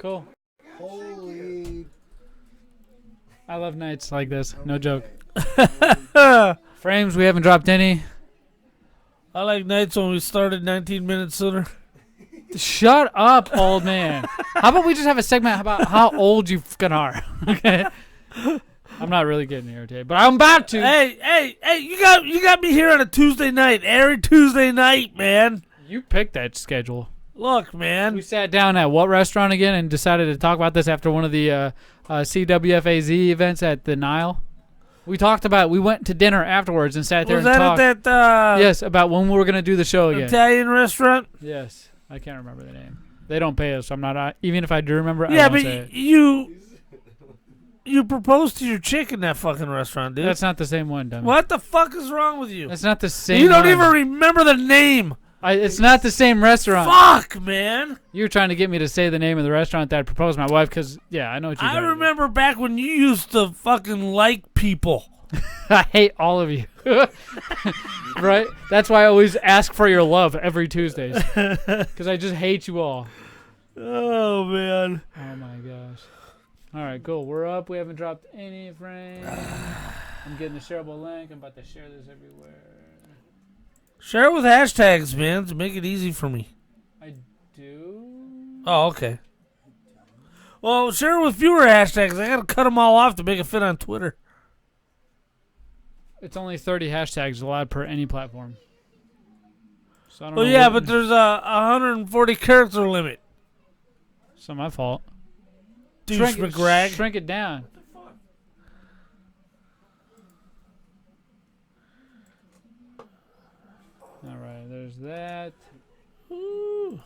Cool. Holy. I love nights like this. No joke. Frames, we haven't dropped any. I like nights when we started 19 minutes sooner. Shut up, old man. How about we just have a segment about how old you fucking are? Okay. I'm not really getting irritated, but I'm about to. Hey! You got me here on a Tuesday night. Every Tuesday night, man. You picked that schedule. Look, man. We sat down at what restaurant again and decided to talk about this after one of the CWFAZ events at the Nile? We talked about. We went to dinner afterwards and sat there Was and that talked. at that? Yes, about when we were gonna do the show again. Italian restaurant. Yes, I can't remember the name. They don't pay us, so I'm not. Even if I do remember, Yeah, I won't but say it. you proposed to your chick in that fucking restaurant, dude. That's not the same one, dummy. What the fuck is wrong with you? That's not the same. You don't one. even remember the name. It's not the same restaurant. Fuck, man. You're trying to get me to say the name of the restaurant that I proposed to my wife because, yeah, I know what you're doing. I remember back when you used to fucking like people. I hate all of you. Right? That's why I always ask for your love every Tuesdays. Because I just hate you all. Oh, man. Oh, my gosh. All right, cool. We're up. We haven't dropped any frames. I'm getting the shareable link. I'm about to share this everywhere. Share it with hashtags, man, to make it easy for me. I do? Oh, okay. Well, share it with fewer hashtags. I gotta cut them all off to make it fit on Twitter. It's only 30 hashtags allowed per any platform. So I don't Well, know yeah, what- but there's a 140 character limit. It's not my fault. Douche McRag. Shrink it down. All right, there's that. Ooh.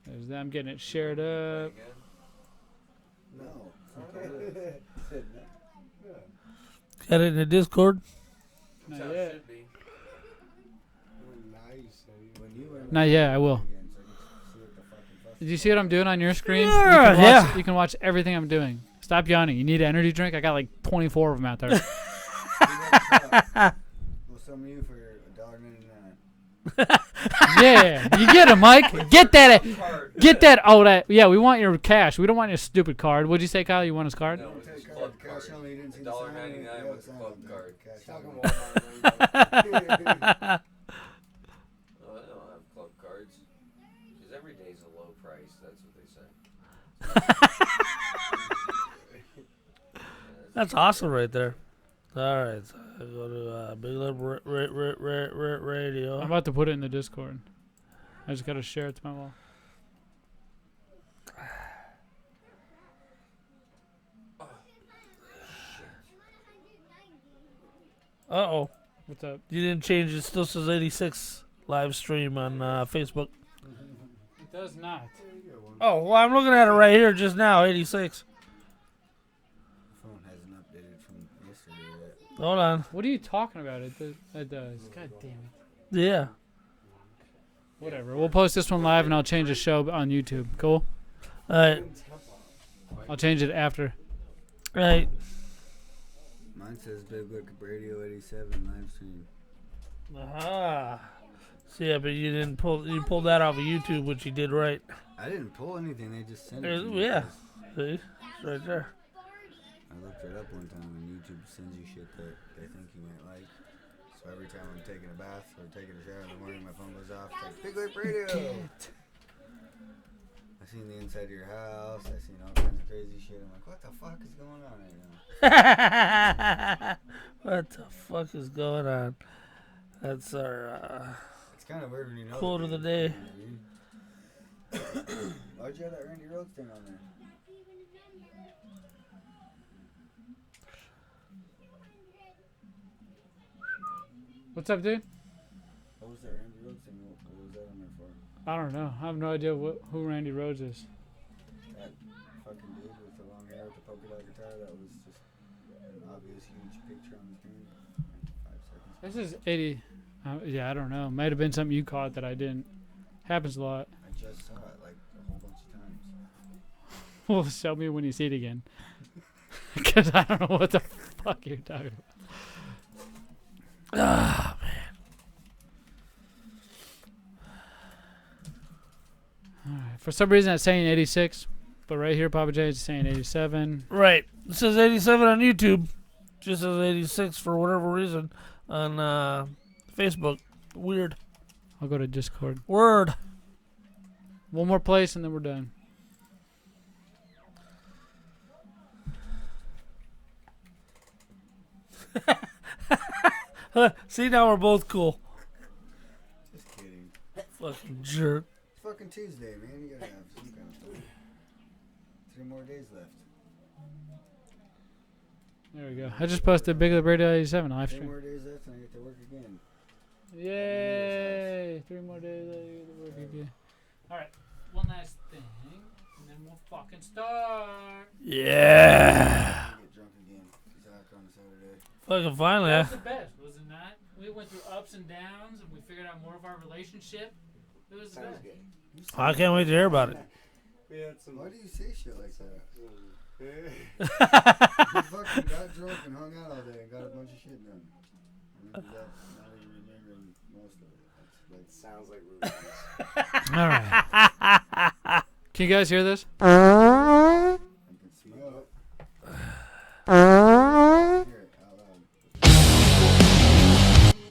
There's that. I'm getting it shared up. No. Got it in the Discord? Not yet. When you were Not yet. I will. Did you see what I'm doing on your screen? Yeah, you can watch, yeah. You can watch everything I'm doing. Stop yawning. You need an energy drink? I got like 24 of them out there. Well, some of you for $1.99. Yeah, you get him, Mike. Get that. Get that. Oh, that. Yeah, we want your cash. We don't want your stupid card. What'd you say, Kyle? You want his card? No, it's his club card. $1.99 with the club card. Oh, I don't have club cards. Because every day's a low price. That's what they say. That's awesome right there. All right. So I go to Big Lip Radio. I'm about to put it in the Discord. I just got to share it to my wall. Uh-oh. What's up? You didn't change. It still says 86 live stream on Facebook. It does not. Oh, well, I'm looking at it right here just now, 86. Phone hasn't updated from yesterday yet. Hold on. What are you talking about? It does. God damn it. Yeah. Whatever. We'll post this one live and I'll change the show on YouTube. Cool? All right. I'll change it after. Right. Mine says Big Lick Radio 87 live stream. Aha. So, yeah, but you didn't pull. You pulled that off of YouTube, which you did right. I didn't pull anything. They just sent it to me. Yeah. See? It's right there. I looked it up one time and YouTube sends you shit that they think you might like. So every time I'm taking a bath or taking a shower in the morning, my phone goes off. It's like, Big Lip Radio. I seen the inside of your house. I seen all kinds of crazy shit. I'm like, what the fuck is going on right now? What the fuck is going on? That's our It's kind of weird when you know. quote of the day. Why'd you have that Randy Rhoads thing on there? What's up, dude? What was that Randy Rhoads thing? What was that on there for? I don't know. I have no idea who Randy Rhoads is. That fucking dude with the long hair with the polka dot guitar. That was just an obvious huge picture on the screen. Like 5 seconds. This is 80. Yeah, I don't know. Might have been something you caught that I didn't. Happens a lot. I just saw it like a whole bunch of times. Well, show me when you see it again. Because I don't know what the fuck you're talking about. Ah, man. All right. For some reason, it's saying 86. But right here, Papa J is saying 87. Right. It says 87 on YouTube. Just says 86 for whatever reason on Facebook. Weird. I'll go to Discord. Word. One more place and then we're done. See, now we're both cool. Just kidding. Fucking jerk. It's fucking Tuesday, man. You gotta have some kind of fun. 3 more days left. There we go. I just posted Big Lip Radio 87 live 3 stream. more days left and I get to work again. Yay! 3 more days. I get to work again. All right. One last thing, and then we'll fucking start. Yeah. I get drunk again. He's out on Saturday. Fucking finally. That was the best, was it not? We went through ups and downs, and we figured out more of our relationship. It was the best. I can't wait to hear about it. Why do you say shit like that? You fucking got drunk and hung out all day and got a bunch of shit done. And ended up not even remembering most of it. That sounds like rudeness. All right. Can you guys hear this? I can smell it. Hear it out loud.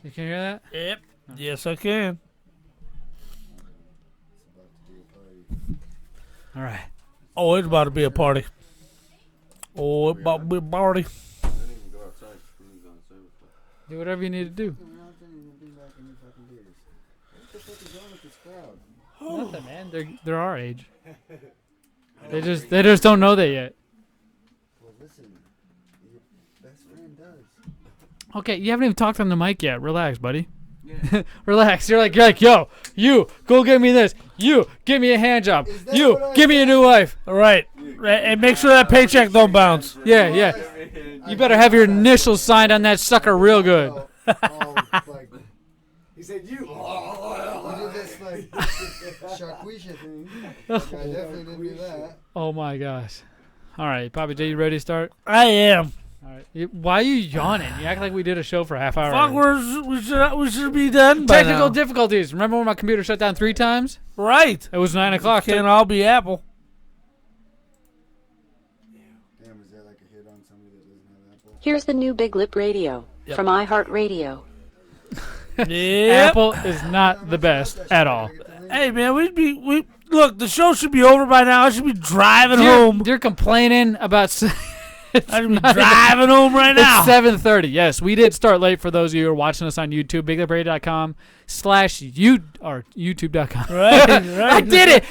You can hear that? Yep. Yes, I can. It's about to be a party. All right. Oh, it's about to be a party. Oh, it's about to be a party. Do whatever you need to do. I don't think you're gonna be back in your fucking beers. What the fuck is wrong with this crowd? Nothing, man. They're our age. They just don't know that yet. Well, listen. Your best friend does. Okay, you haven't even talked on the mic yet. Relax, buddy. Relax. You're like, yo, you go get me this. You give me a hand job. Is that You what I give me a said? new wife. All right. And make sure that paycheck don't bounce. Yeah, yeah. You better have your initials signed on that sucker real good. Like, he said you. You did this like Shaquisha thing. I definitely didn't do that. Oh my gosh. All right, Papa J, you ready to start? I am. All right. Why are you yawning? You act like we did a show for a half hour. Fuck, we should be done by Technical now. difficulties. Remember when my computer shut down 3 times? Right. It was 9 o'clock. Can't all be Apple. Damn, is that like a hit on somebody that doesn't have Apple? Here's the new Big Lip Radio from iHeartRadio. Yep. Apple is not the best at all. Hey man, look. The show should be over by now. I should be driving home. You're complaining about. I should be driving home right now. It's 7:30. Yes, we did start late for those of you who are watching us on YouTube. BigLipRadio.com/you or YouTube.com. Right. I did it.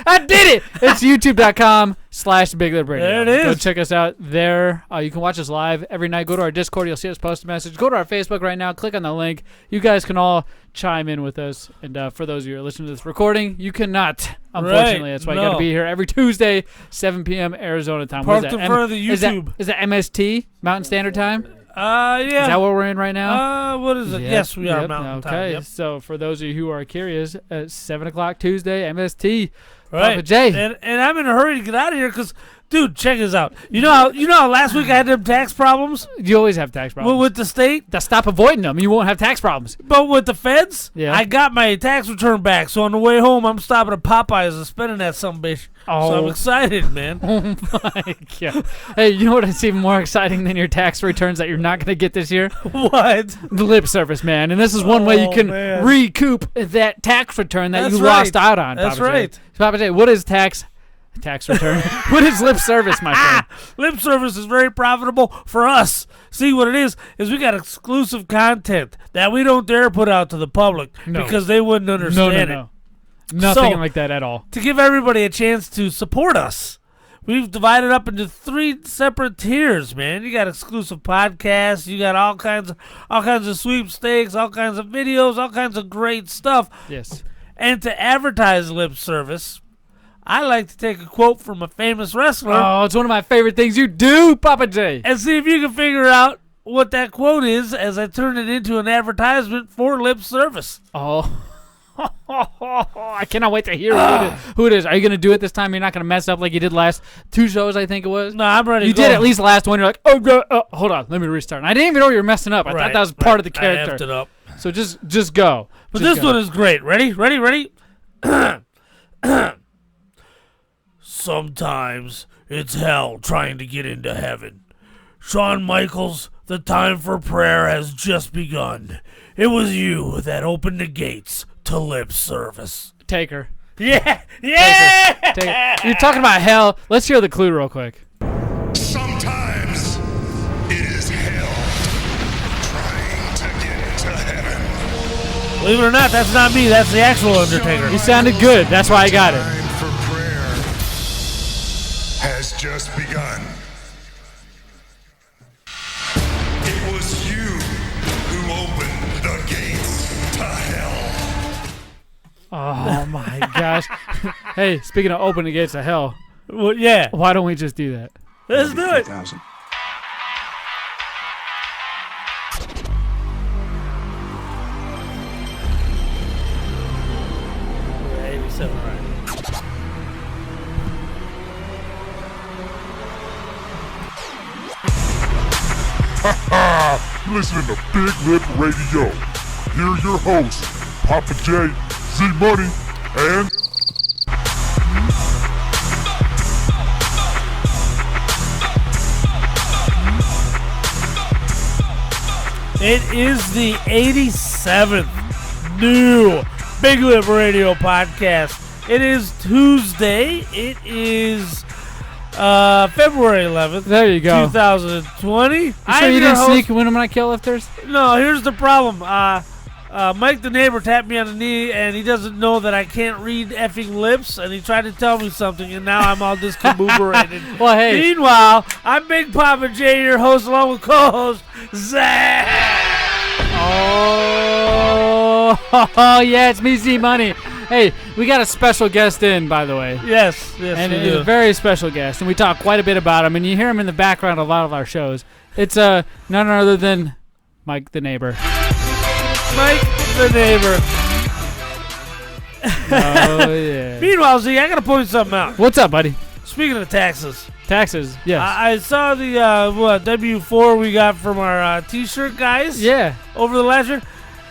It's YouTube.com/BigLipRadio. There it is. Go check us out there. You can watch us live every night. Go to our Discord. You'll see us post a message. Go to our Facebook right now. Click on the link. You guys can all chime in with us. And for those of you who are listening to this recording, you cannot. Unfortunately, that's why you got to be here every Tuesday, 7 p.m. Arizona time. Parked in front of the YouTube. Is that MST, Mountain Standard Time? Yeah. Is that what we're in right now? What is it? Yep, Yes, we are yep, Mountain okay. Time. Yep. So for those of you who are curious, at 7 o'clock Tuesday, MST. Right. Papa J. And I'm in a hurry to get out of here because, dude, check this out. You know how last week I had them tax problems? You always have tax problems. With the state? Stop avoiding them. You won't have tax problems. But with the feds, Yeah. I got my tax return back. So on the way home, I'm stopping at Popeyes and spending that sumbitch. Oh. So I'm excited, man. Oh my God. Hey, you know what is even more exciting than your tax returns that you're not going to get this year? What? The lip service, man. And this is one way you can man. recoup that tax return that That's you right. lost out on. That's Papa J. right. So, Papa J, what is tax return? What is lip service, my friend? Lip service is very profitable for us. See, what it is we got exclusive content that we don't dare put out to the public because they wouldn't understand it. Nothing So, like that at all. To give everybody a chance to support us, we've divided up into 3 separate tiers, man. You got exclusive podcasts, you got all kinds of sweepstakes, all kinds of videos, all kinds of great stuff. Yes. And to advertise lip service, I like to take a quote from a famous wrestler Oh, it's one of my favorite things you do, Papa J. and see if you can figure out what that quote is as I turn it into an advertisement for lip service. Oh. I cannot wait to hear who it is. Are you going to do it this time? You're not going to mess up like you did last 2 shows, I think it was? No, I'm ready You to did go. at least last one. You're like, hold on. Let me restart. And I didn't even know you were messing up. I thought that was part of the I effed character. it up. So just go. But Just this go. one is great. Ready? Sometimes it's hell trying to get into heaven. Shawn Michaels, the time for prayer has just begun. It was you that opened the gates to lip service. Taker. Yeah! Yeah! Taker. You're talking about hell. Let's hear the clue real quick. Sometimes it is hell trying to get to heaven. Believe it or not, that's not me. That's the actual Undertaker. You sounded good. That's why I got it. Time for prayer has just begun. It was you who opened the gates to hell. Oh my gosh. Hey, speaking of opening the gates of hell, Well, yeah. why don't we just do that? Let's do it. 1000. Yeah, 87, right. Listening to Big Lip Radio. Here are your hosts, Papa J, Zmunny, and It is the 87th new Big Lip Radio podcast. It is Tuesday. It is February 11th. There you go. 2020. You sure you didn't sneak when I'm on kill lifters? No, here's the problem. Mike the neighbor tapped me on the knee, and he doesn't know that I can't read effing lips, and he tried to tell me something, and now I'm all discombobulated. Well, hey. Meanwhile, I'm Big Papa J, your host, along with co-host Zach. Oh, yeah, it's me, Zmunny. Hey, we got a special guest in, by the way. Yes, And we it's do. a very special guest, and we talk quite a bit about him, and you hear him in the background of a lot of our shows. It's none other than Mike the neighbor. Mike the neighbor. Oh, yeah. Meanwhile, Z, I got to point something out. What's up, buddy? Speaking of taxes, Taxes, yes. I saw the W4 we got from our T-shirt guys. Yeah. Over the last year.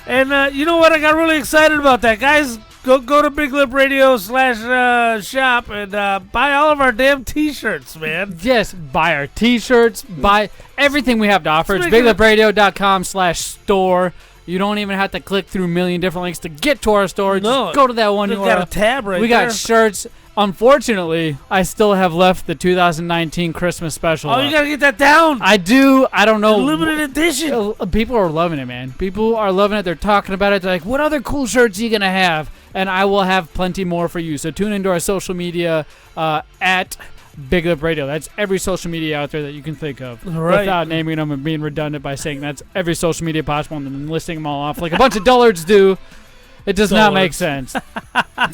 And you know what? I got really excited about that. Guys, go to Big Lip Radio /shop and buy all of our damn T-shirts, man. Yes, buy our T-shirts, buy everything we have to offer. It's Speaking of- biglipradio.com/store. You don't even have to click through a million different links to get to our store. No. Just go to that one We've URL. got a tab right We there. got shirts. Unfortunately, I still have left the 2019 Christmas special. Oh, you got to get that down. I do. I don't know. Limited edition. People are loving it, man. People are loving it. They're talking about it. They're like, what other cool shirts are you going to have? And I will have plenty more for you. So tune into our social media at Big Lip Radio. That's every social media out there that you can think of. Right. Without naming them and being redundant by saying that's every social media possible and then listing them all off like a bunch of dullards do. It does not make sense.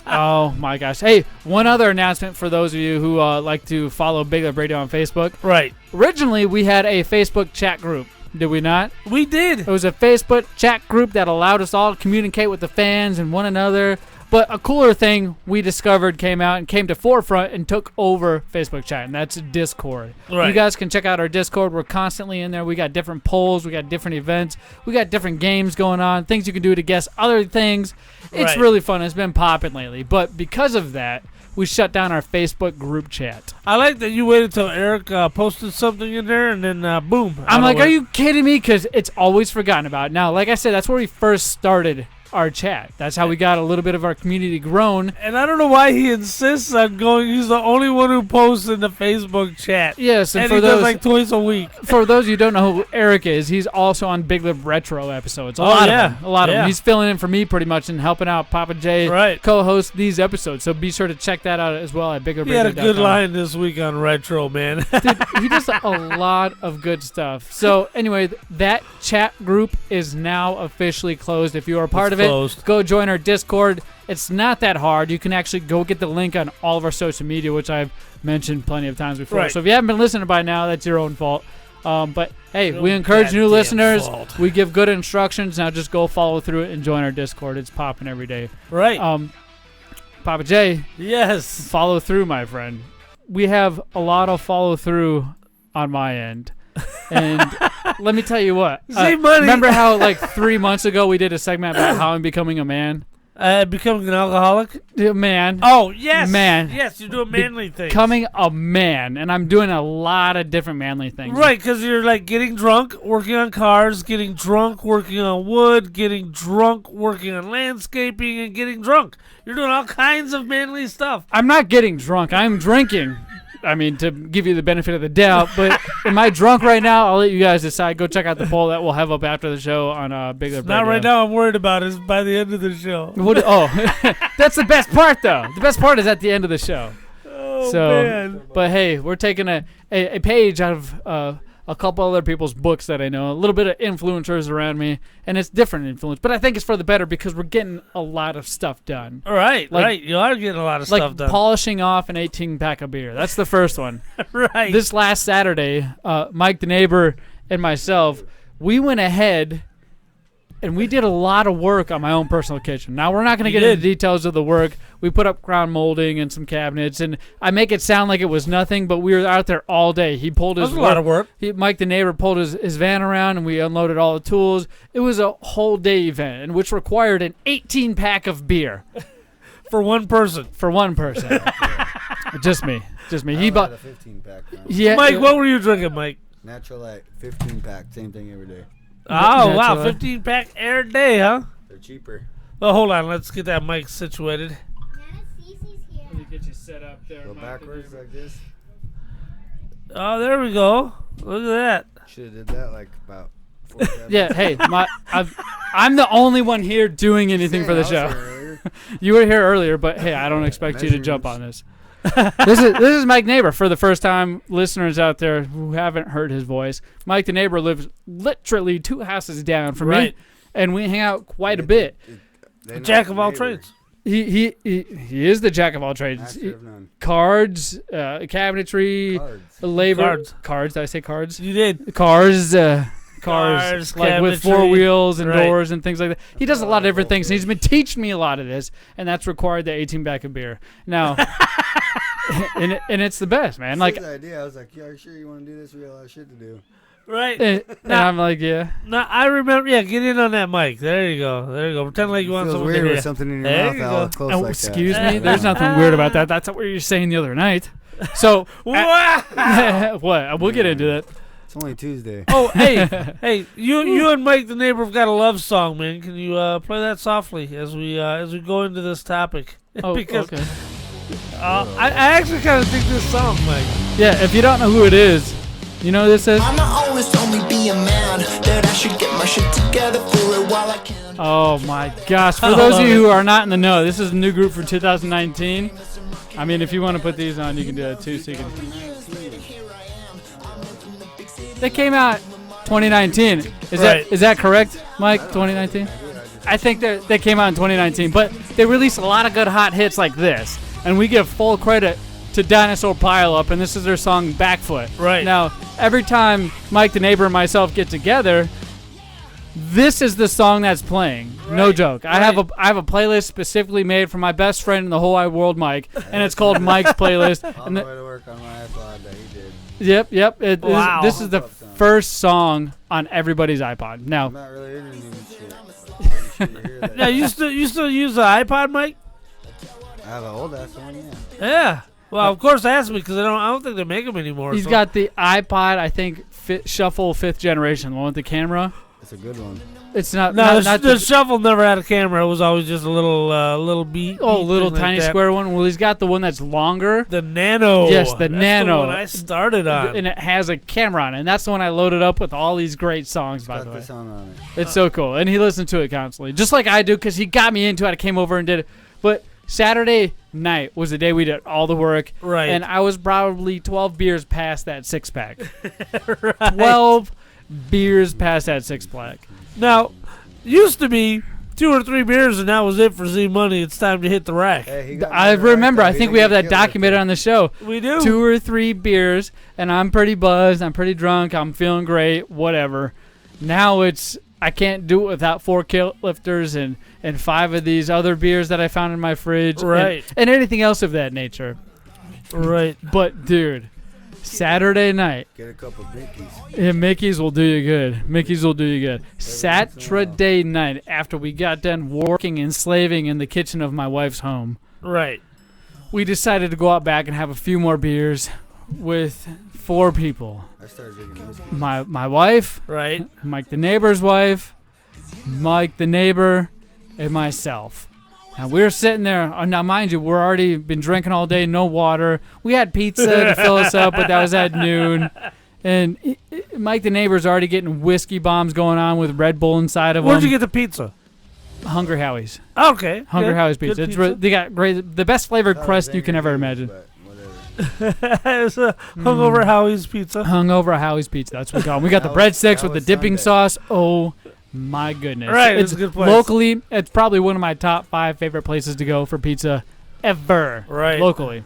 Oh, my gosh. Hey, one other announcement for those of you who like to follow Big Lip Radio on Facebook. Right. Originally, we had a Facebook chat group. Did we not? We did. It was a Facebook chat group that allowed us all to communicate with the fans and one another. But a cooler thing we discovered came out and came to forefront and took over Facebook chat, and that's Discord. Right. You guys can check out our Discord. We're constantly in there. We got different polls. We got different events. We got different games going on, things you can do to guess other things. It's Right. really fun. It's been popping lately. But because of that, we shut down our Facebook group chat. I like that you waited till Eric posted something in there, and then boom. I'm out like, of are it. you kidding me? Because it's always forgotten about. Now, like I said, that's where we first started our chat. That's how we got a little bit of our community grown. And I don't know why he insists on going. He's the only one who posts in the Facebook chat. Yes, and And for he does those like twice a week. for those who don't know who Eric is, he's also on Big Lip Retro episodes. A lot yeah. of them. A lot of Yeah. them. He's filling in for me pretty much and helping out Papa J Right. co-host these episodes. So be sure to check that out as well at He had a biglipradio.com. good line this week on Retro, man. Dude, he does a lot of good stuff. So anyway, that chat group is now officially closed. If you are a part It's of closed. it, go join our Discord. It's not that hard. You can actually go get the link on all of our social media, which I've mentioned plenty of times before. Right. So if you haven't been listening by now, that's your own fault. But hey, Your we encourage new goddamn listeners. fault. We give good instructions. Now just go follow through it and join our Discord. It's popping every day. Right. Papa J, Yes. follow through, my friend. We have a lot of follow through on my end. And let me tell you what. Zmunny. Remember how like 3 months ago we did a segment about how I'm becoming a man? Becoming an alcoholic? Man. Oh, yes. Man. Yes, you're doing manly things. Becoming a man, and I'm doing a lot of different manly things. Right, because you're like getting drunk, working on cars, getting drunk, working on wood, getting drunk, working on landscaping, and getting drunk. You're doing all kinds of manly stuff. I'm not getting drunk. I'm drinking. I mean, to give you the benefit of the doubt, but am I drunk right now? I'll let you guys decide. Go check out the poll that we'll have up after the show on Big Lip Not Radio. right now. I'm worried about is by the end of the show. That's the best part, though. The best part is at the end of the show. Oh, So, man. but hey, we're taking a page out of a couple other people's books that I know, a little bit of influencers around me, and it's different influence. But I think it's for the better because we're getting a lot of stuff done. Right. You are getting a lot of stuff done. Like polishing off an 18-pack of beer. That's the first one. Right. This last Saturday, Mike the neighbor and myself, we went ahead and we did a lot of work on my own personal kitchen. Now, we're not going to get into details of the work. We put up ground molding and some cabinets, and I make it sound like it was nothing, but we were out there all day. He pulled his That was a lot of work. Mike the neighbor pulled his van around, and we unloaded all the tools. It was a whole day event, and which required an 18-pack of beer. For one person. For one person. Just me. He bought a 15-pack. Yeah, Mike, what were you drinking, Mike? Natural Light, 15-pack, same thing every day. Oh, wow. Natural. 15-pack every day, huh? They're cheaper. Oh, hold on. Let's get that mic situated. Let me get you set up there. Go backwards like this. Oh, there we go. Look at that. Should have did that like about 4 seconds. Yeah, hey, I'm the only one here doing anything for the show. You were here earlier, but hey, I don't expect you to jump on this. This is Mike Neighbor. For the first time, listeners out there who haven't heard his voice, Mike the Neighbor lives literally 2 houses down from me, and we hang out quite a bit. Jack of all trades. He is the jack of all trades. Cards, cabinetry, labor. Cards. Did I say cards? You did. Cars, like with 4 wheels and Right. doors and things like that. He does a lot of different things. And he's been teaching me a lot of this, and that's required the 18-pack of beer. Now, and it's the best, man. Like, the idea, I was like, "Yeah, are you sure you want to do this? We got a lot of shit to do." Right. and I'm like, yeah. No, I remember. Yeah, get in on that mic. There you go. Pretend like you want Feels someone weird to hear. with something in your There mouth you all go. close Oh, like excuse that. me. There's nothing weird about that. That's what you were saying the other night. So, Wow. what? We'll get into that. It's only Tuesday. Oh, hey, you and Mike the neighbor have got a love song, man. Can you play that softly as we go into this topic? Oh, because okay. I actually kind of dig this song, Mike. Yeah, if you don't know who it is, you know who this is? Mama always told me be a man, that I should get my shit together for it while I can. Oh my gosh. For those of you who are not in the know, this is a new group for 2019. I mean, if you want to put these on, you can do that too. So you can. They came out 2019. Is that correct, Mike? 2019? I think they came out in 2019, but they released a lot of good hot hits like this, and we give full credit to Dinosaur Pile Up, and this is their song Backfoot. Right. Now, every time Mike the neighbor and myself get together, this is the song that's playing. No joke. I have a playlist specifically made for my best friend in the whole wide world, Mike, and it's called Mike's Playlist. On the way to work on my iPod that he did. Yep. Wow. This is the first song on everybody's iPod. Now, I'm not really into new shit. I'm sure you hear that. Yeah, you still use the iPod, Mike? I have an old ass one, yeah. Yeah. Well, of course, ask me because I don't think they make them anymore. he's got the iPod, I think, Shuffle 5th generation, the one with the camera. It's a good one. It's not. No, not the shuffle never had a camera. It was always just a little beat. little thing tiny like that. square one. Well, he's got the one that's longer. The Nano. Yes, the That's Nano. The one I started on. And it has a camera on it. And that's the one I loaded up with all these great songs, by Got the way. this on it. It's so cool. And he listens to it constantly, just like I do, because he got me into it. I came over and did it. But Saturday night was the day we did all the work. Right. And I was probably 12 beers past that 6-pack. 12 beers past that 6-pack. Now, used to be 2 or 3 beers and that was it for Zmunny. It's time to hit the rack. Hey, he got me I right remember. though. I He think didn't we have get that killed with documented it. on the show. We do. 2 or 3 beers, and I'm pretty buzzed. I'm pretty drunk. I'm feeling great. Whatever. Now it's I can't do it without 4 kilt lifters and 5 of these other beers that I found in my fridge. Right. And anything else of that nature. Right. But dude, Saturday night. Get a couple Mickeys. Yeah, Mickey's will do you good. Mickey's will do you good. Saturday night, after we got done working and slaving in the kitchen of my wife's home, Right. we decided to go out back and have a few more beers with 4 people. I started drinking whiskey. My wife, Right. Mike the neighbor's wife, Mike the neighbor, and myself. And we were sitting there. Now, mind you, we're already been drinking all day, no water. We had pizza to fill us up, but that was at noon. And Mike the neighbor's already getting whiskey bombs going on with Red Bull inside of Where'd them. you get the pizza? Hungry Howie's. Okay. Hungry good. Howie's pizza. Good They got great, the best flavored Thought it crust was you can ever Angry imagine. Howie's, but whatever. It's a hungover Howie's pizza. Hungover Howie's pizza. That's what we call it. We got the breadsticks with the was dipping Sunday. sauce. Oh my goodness! Right, it's it's a good place. Locally, it's probably one of my top 5 favorite places to go for pizza ever. Right. Locally.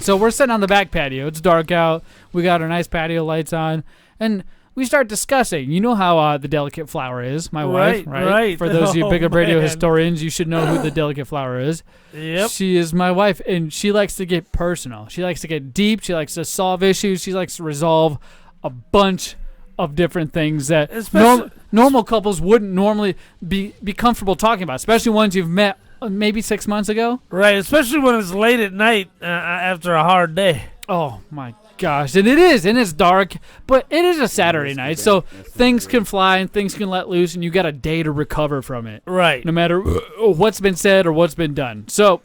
So we're sitting on the back patio. It's dark out. We got our nice patio lights on, and we start discussing. You know how the Delicate Flower is, my wife, right? right. For those of you Oh, Big Up Radio man. historians, you should know who the Delicate Flower is. Yep. She is my wife, and she likes to get personal. She likes to get deep. She likes to solve issues. She likes to resolve a bunch of different things that Especially- normal couples wouldn't normally be comfortable talking about, especially ones you've met maybe 6 months ago. Right. Especially when it's late at night after a hard day. Oh, my gosh. And it is, and it's dark, but it is a Saturday night, so things can fly and things can let loose, and you got a day to recover from it. Right. No matter what's been said or what's been done. So,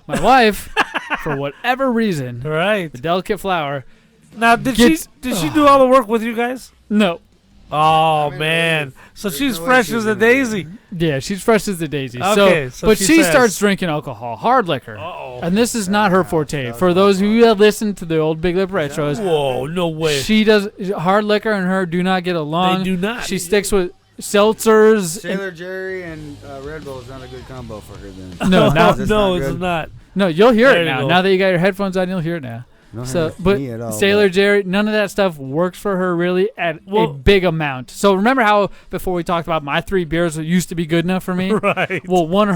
my wife, for whatever reason, Right. the Delicate Flower, Now, did Gets- she do all the work with you guys? no. Oh I mean, man. So there's she's no way fresh she's as a gonna do daisy. Yeah, she's fresh as the daisy. Okay, so but she she says- starts drinking alcohol, hard liquor. Uh-oh. And this is not her forte. For those who have listened to the old Big Lip Retros, Whoa, no way. she does hard liquor and her do not get along. They do not. She sticks with seltzers. and- Sailor Jerry and Red Bull is not a good combo for her then. No, Oh, now, That's no, not it's good. not. no, you'll hear There it you now. go. Now that you got your headphones on, you'll hear it now. No So, hurt but me at all, Sailor but- Jerry, none of that stuff works for her really at a Well- big amount. So remember how before we talked about my 3 beers that used to be good enough for me? Right. Well, one of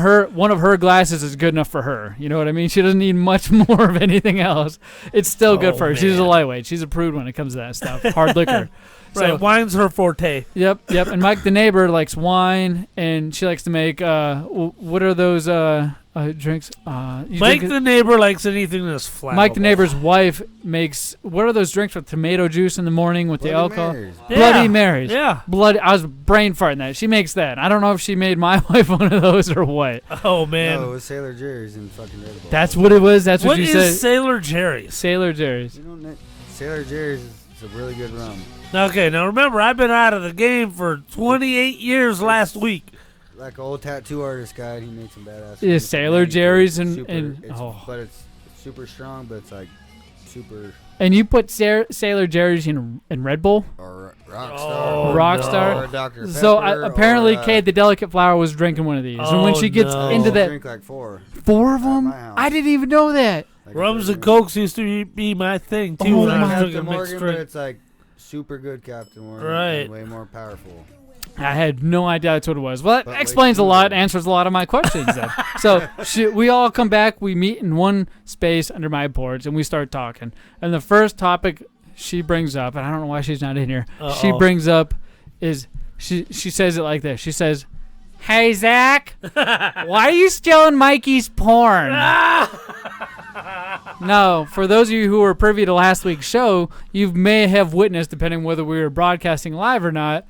her glasses is good enough for her. You know what I mean? She doesn't need much more of anything else. It's still good Oh, for her. She's a man. lightweight. She's a prude when it comes to that stuff. Hard liquor. Right. So, Wine's her forte. yep. And Mike the neighbor likes wine, and she likes to make what are those drinks? You Mike drink- the neighbor likes anything that's flammable. Mike the neighbor's wife makes what are those drinks with tomato juice in the morning with the Bloody alcohol? Marys. Yeah. Bloody Marys. Yeah. Blood. I was brain farting that. She makes that. I don't know if she made my wife one of those or what. Oh man. No, it was Sailor Jerry's and fucking Red Bull. That's what it was. That's what What you is said. Sailor Jerry's? Sailor Jerry's. You know, Sailor Jerry's is a really good rum. Okay, now remember, I've been out of the game for 28 years last week. Like an old tattoo artist guy, he made some badass. Yeah, rums. Sailor It's Jerry's super- and it's, oh. but it's super strong, but it's like super And you put Sailor Jerry's in Red Bull? or Rockstar. Oh, or, Rockstar? Or Dr. So Pepper, apparently or, Kate the Delicate Flower was drinking one of these. And when Oh, she gets no. into that drink like 4. 4 of At them, my house. I didn't even know that. Like Rums a and cokes used to be my thing too Oh when I my was Captain drinking mixed Morgan, but drink. it's like super good Captain Morgan. Right. And way more powerful. I had no idea that's what it was. Well, But that wait, explains a you lot, know. answers a lot of my questions then. So we all come back, we meet in one space under my porch, and we start talking. And the first topic she brings up, and I don't know why she's not in here, she Uh-oh. brings up is, she says it like this. She says, "Hey, Zach, why are you stealing Mikey's porn?" No, for those of you who were privy to last week's show, you may have witnessed, depending whether we were broadcasting live or not,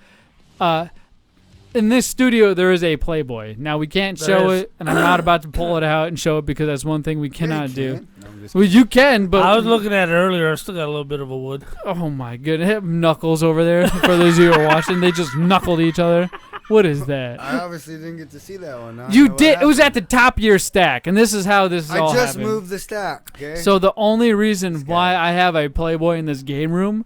in this studio there is a Playboy. Now we can't There show is. it, and I'm not about to pull it out and show it because that's one thing we Yeah, cannot you do. can. No, I'm just Well, you can, but I was looking at it earlier. I still got a little bit of a wood. oh my goodness, I have knuckles over there. For those of you who are watching, they just knuckled each other. What is that? I obviously didn't get to see that one. I don't You know what did. It was at the happened. top of your stack, and this is how this I all just happened. moved the stack. Okay. So the only reason This guy. why I have a Playboy in this game room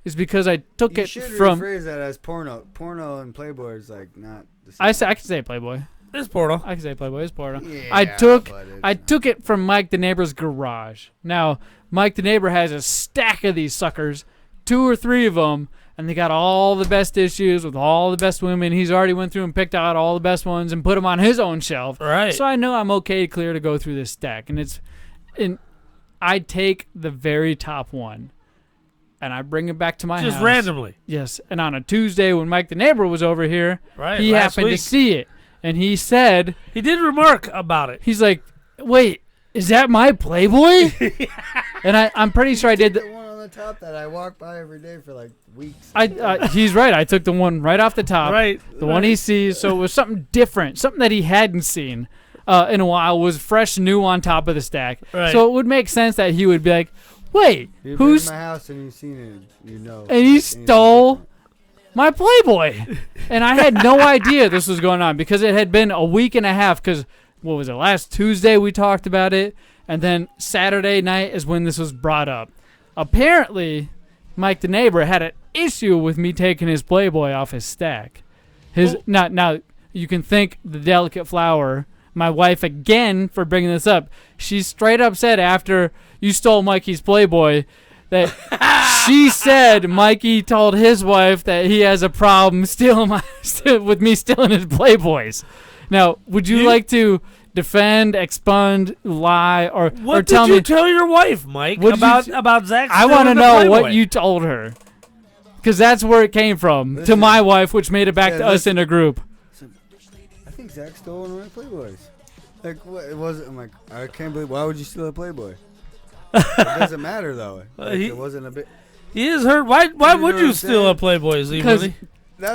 is because I took you it should from. rephrase that as porno. Porno and Playboy is like not the same. I can say Playboy. It's Portal. I can say Playboy. It's porno. Yeah, I took but it's I not. took it from Mike the neighbor's garage. Now Mike the neighbor has a stack of these suckers, 2 or 3 of them, and they got all the best issues with all the best women. He's already went through and picked out all the best ones and put them on his own shelf. Right. So I know I'm okay clear to go through this stack, and it's in. I take the very top one, and I bring it back to my house. Just randomly. Yes. And on a Tuesday when Mike the neighbor was over here, Right, he last happened to week. see it. And he said, He did remark about it. he's like, wait, is that my Playboy? And I'm pretty sure I did. The one on the top that I walk by every day for like weeks. He's right. I took the one right off the top. Right. The one he sees. So it was something different, something that he hadn't seen in a while, was fresh, new on top of the stack. Right. So it would make sense that he would be like, wait, You've who's... been in my house and you've seen it, you know. And he stole my Playboy. And I had no idea this was going on because it had been a week and a half because, what was it, last Tuesday we talked about it, and then Saturday night is when this was brought up. Apparently, Mike the neighbor had an issue with me taking his Playboy off his stack. Now, you can thank the delicate flower, my wife, again for bringing this up. She's straight up said after you stole Mikey's Playboy that she said Mikey told his wife that he has a problem with me stealing his Playboys. Now, would you like to defend, expund, lie, or tell me? What did you tell your wife, Mike, about Zach? I want to stealing the know Playboy? what you told her, because that's where it came from to my wife, which made it back to us in a group. I think Zach stole one of my Playboys. Like, what? It wasn't. I'm like, I can't believe. Why would you steal a Playboy? It doesn't matter though. Like, it wasn't a bit. He is hurt. Why know would what you I'm steal saying? a Playboy, Because Z-Money?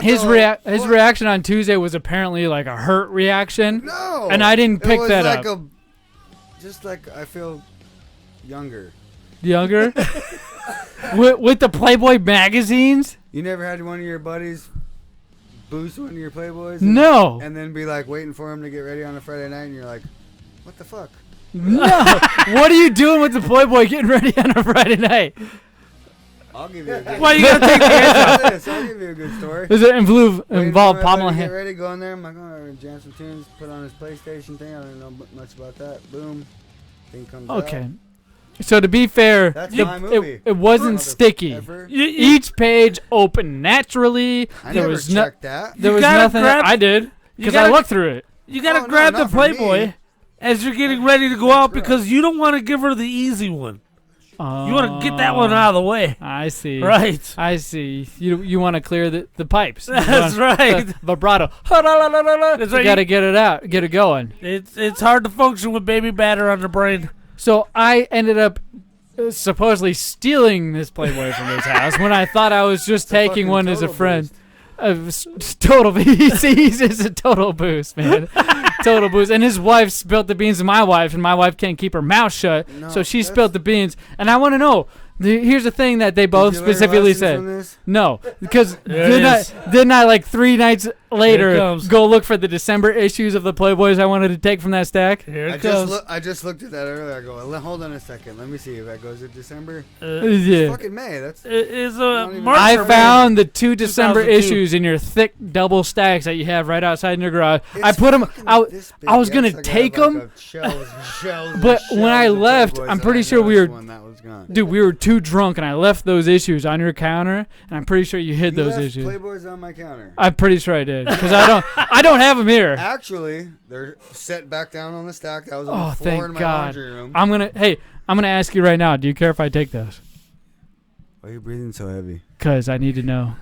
his reaction on Tuesday was apparently like a hurt reaction. No. And I didn't pick it was that like up. Just like I feel younger. Younger? with the Playboy magazines? You never had one of your buddies boost one of your Playboys? No. And then be like waiting for him to get ready on a Friday night, and you're like, what the fuck? No. What are you doing with the Playboy getting ready on a Friday night? I'll give you a good Why you gotta take the hands off? I'll give you a good story. Does it involve Waiting for Pamela everybody to Get Hand? ready, go in there. I'm like, oh, I'm gonna jam some tunes, put on his PlayStation thing. I don't know much about that. Boom. Thing comes out. Okay. So to be fair, That's my movie. it wasn't sticky. Ever. Each page opened naturally. I there never was checked that. There You was gotta nothing grab- I did because I gotta- looked through it. You gotta Oh, no, grab the not for me. Playboy as you're getting ready to go out because you don't want to give her the easy one. You want to get that one out of the way. I see. Right. I see. You want to clear the pipes. You That's want- right. the vibrato. That's You right. got to get it out. Get it going. It's hard to function with baby batter on the brain. So I ended up supposedly stealing this Playboy from his house when I thought I was just taking fucking one as a total friend. boost. Total he's a total boost, man. Total boost. And his wife spilled the beans to my wife, and my wife can't keep her mouth shut, No, so she that's- spilled the beans. And I want to know. Here's the thing that they both Did you learn specifically lessons said. from this? No, because There it is. didn't I like 3 nights later comes. go look for the December issues of the Playboys I wanted to take from that stack? Here I it comes. just looked at that earlier. I go, hold on a second. Let me see if that goes to December. Yeah. Fucking May. That's It is a Don't even- March I or May. found the 2 December 2002. issues in your thick double stacks that you have right outside in your garage. I It's put them. fucking this big. I was Yes, gonna I got, take like, them, a shells and shells but and when I shells of left, Playboys, I'm and pretty I sure we noticed were- one that was gone. dude. We were too drunk, and I left those issues on your counter, and I'm pretty sure you hid You those left issues. Playboys on my counter. I'm pretty sure I did because I don't have them here. Actually, they're set back down on the stack. That was on Oh, the floor thank in my God. laundry room. I'm gonna ask you right now. Do you care if I take those? Why are you breathing so heavy? Because I need to know.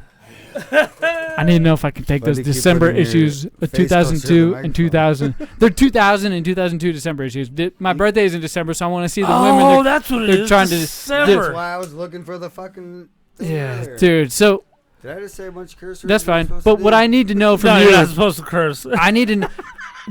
I need to know if I can take Why those do you keep December putting your issues of face closer to 2002 the and 2000. They're 2000 and 2002 December issues. My birthday is in December, so I want to see the Oh, women. that's what it they're is. trying to- December. That's why I was looking for the fucking thing Yeah, earlier. dude. So Did I just say a bunch of curse words? that's I'm fine. supposed But to what do? I need to know from No, you, you're not supposed to curse. I need to.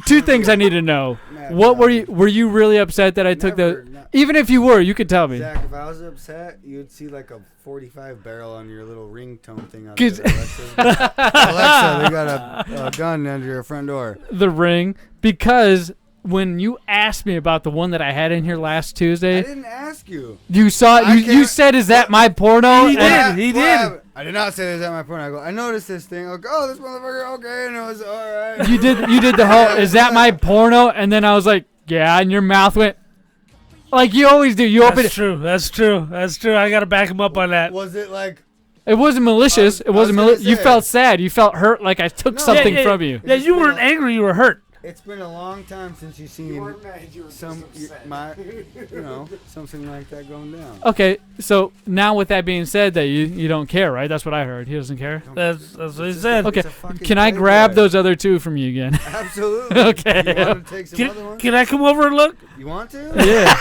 2 things I need to know. Mad What were about you? Were you really upset that I took Never, the? not- Even if you were, you could tell me. Zach, if I was upset, you'd see like a 45 barrel on your little ringtone thing on 'Cause- Alexa. Alexa, they got a gun under your front door. The ring, because when you asked me about the one that I had in here last I Tuesday, didn't ask you. you saw it. I You can't- said, "Is that my porno?" He And- did. He What did. happened? I did not say this at my point. I go, I noticed this thing. I go, oh, this motherfucker, okay, and it was all right. You did the whole, "Is that my porno?" And then I was like, "Yeah," and your mouth went like you always do. You open That's it. true. That's true. That's true. I gotta back him up on that. Was it like? It wasn't malicious. I It wasn't was gonna malicious. You say. felt sad. You felt hurt, like I took No. something yeah, from you. Yeah, you weren't angry. You were hurt. It's been a long time since you've seen something like that going down. Okay, so now with that being said, that you don't care, right? That's what I heard. He doesn't care. That's what he said. Okay, It's a fucking can I Playboy. grab those other two from you again? Absolutely. Okay. You want to take some other ones? Can I come over and look? You want to? Yeah.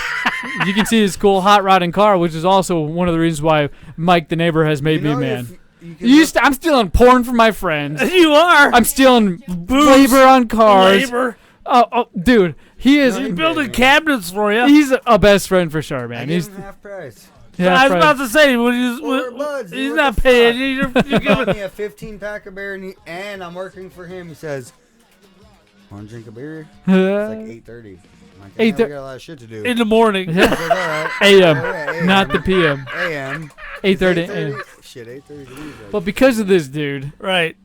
You can see his cool hot rodding car, which is also one of the reasons why Mike the neighbor has made me a man. I'm stealing porn from my friends. You are. I'm stealing labor on cars. Labor. Oh, dude, he is. He's building cabinets for you. He's a best friend for sure, I man. give He's him half price. I was about to say, We're buds, he's what not the paying. fuck? You're He bought giving. me a 15-pack of beer, and I'm working for him. He says, "Want to drink a beer?" It's like 8:30. I'm like, we got a lot of shit to do. In the morning. I was like, all right. AM, Yeah, not the PM. AM. 8:30 AM. Shit, 8:30. But because of this dude, Right.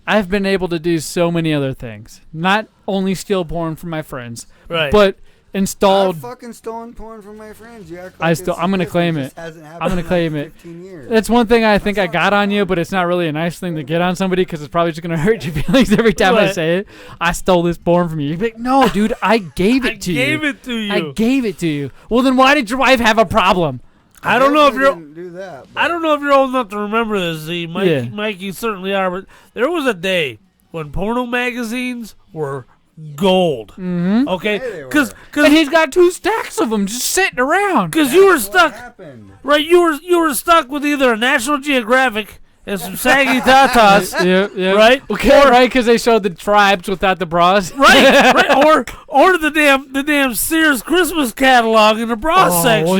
I've been able to do so many other things. Not only steal porn from my friends, Right. but I've installed. fucking stolen porn from my friends. You act I like still- it's I'm gonna different. claim Just it. hasn't happened I'm gonna in claim like it. 15 years. That's one thing I think I got on you, but it's not really a nice thing to get on somebody because it's probably just going to hurt your feelings every time I Right. say it. I stole this porn from you. You'd be like, no, dude, I gave it to you. I gave it to you. I gave it to you. Well, then why did your wife have a problem? I don't know if you're. Didn't do that. I don't know if you're old enough to remember this, Z. Mike, Yeah. Mike, you certainly are. But there was a day when porno magazines were gold. Mm-hmm. Okay, Yeah, they were. because And he's got 2 stacks of them just sitting around. you were What stuck. happened? Right, you were stuck with either a National Geographic and some saggy tatas. Yeah. Right? Okay, right, because they showed the tribes without the bras. right, or the damn Sears Christmas catalog in the bra section.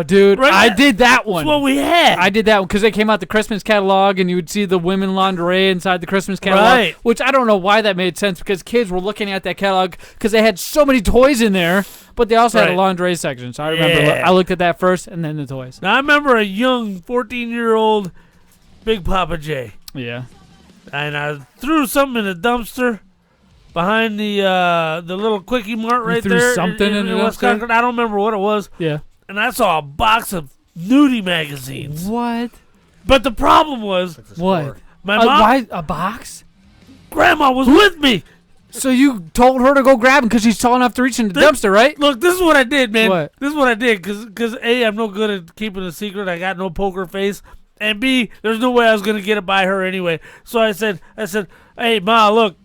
Dude, Right, I did that That's one. what we had. I did that one because they came out the Christmas catalog, and you would see the women lingerie inside the Christmas catalog. Right. Which I don't know why that made sense because kids were looking at that catalog because they had so many toys in there, but they also had a Right. lingerie section. So I remember Yeah. I looked at that first, and then the toys. Now I remember a young 14-year-old Big Papa J. Yeah. And I threw something in the dumpster behind the little Quickie Mart right threw there. something in the West dumpster? Concord. I don't remember what it was. Yeah. And I saw a box of nudie magazines. What? But the problem was, That's a What? score. my mom, Why a box? Grandma was with me. So you told her to go grab him because she's tall enough to reach in the dumpster, right? Look, this is what I did, man. What? This is what I did, because A, I'm no good at keeping a secret. I got no poker face. And B, there's no way I was going to get it by her anyway. So I said, hey, Ma, look,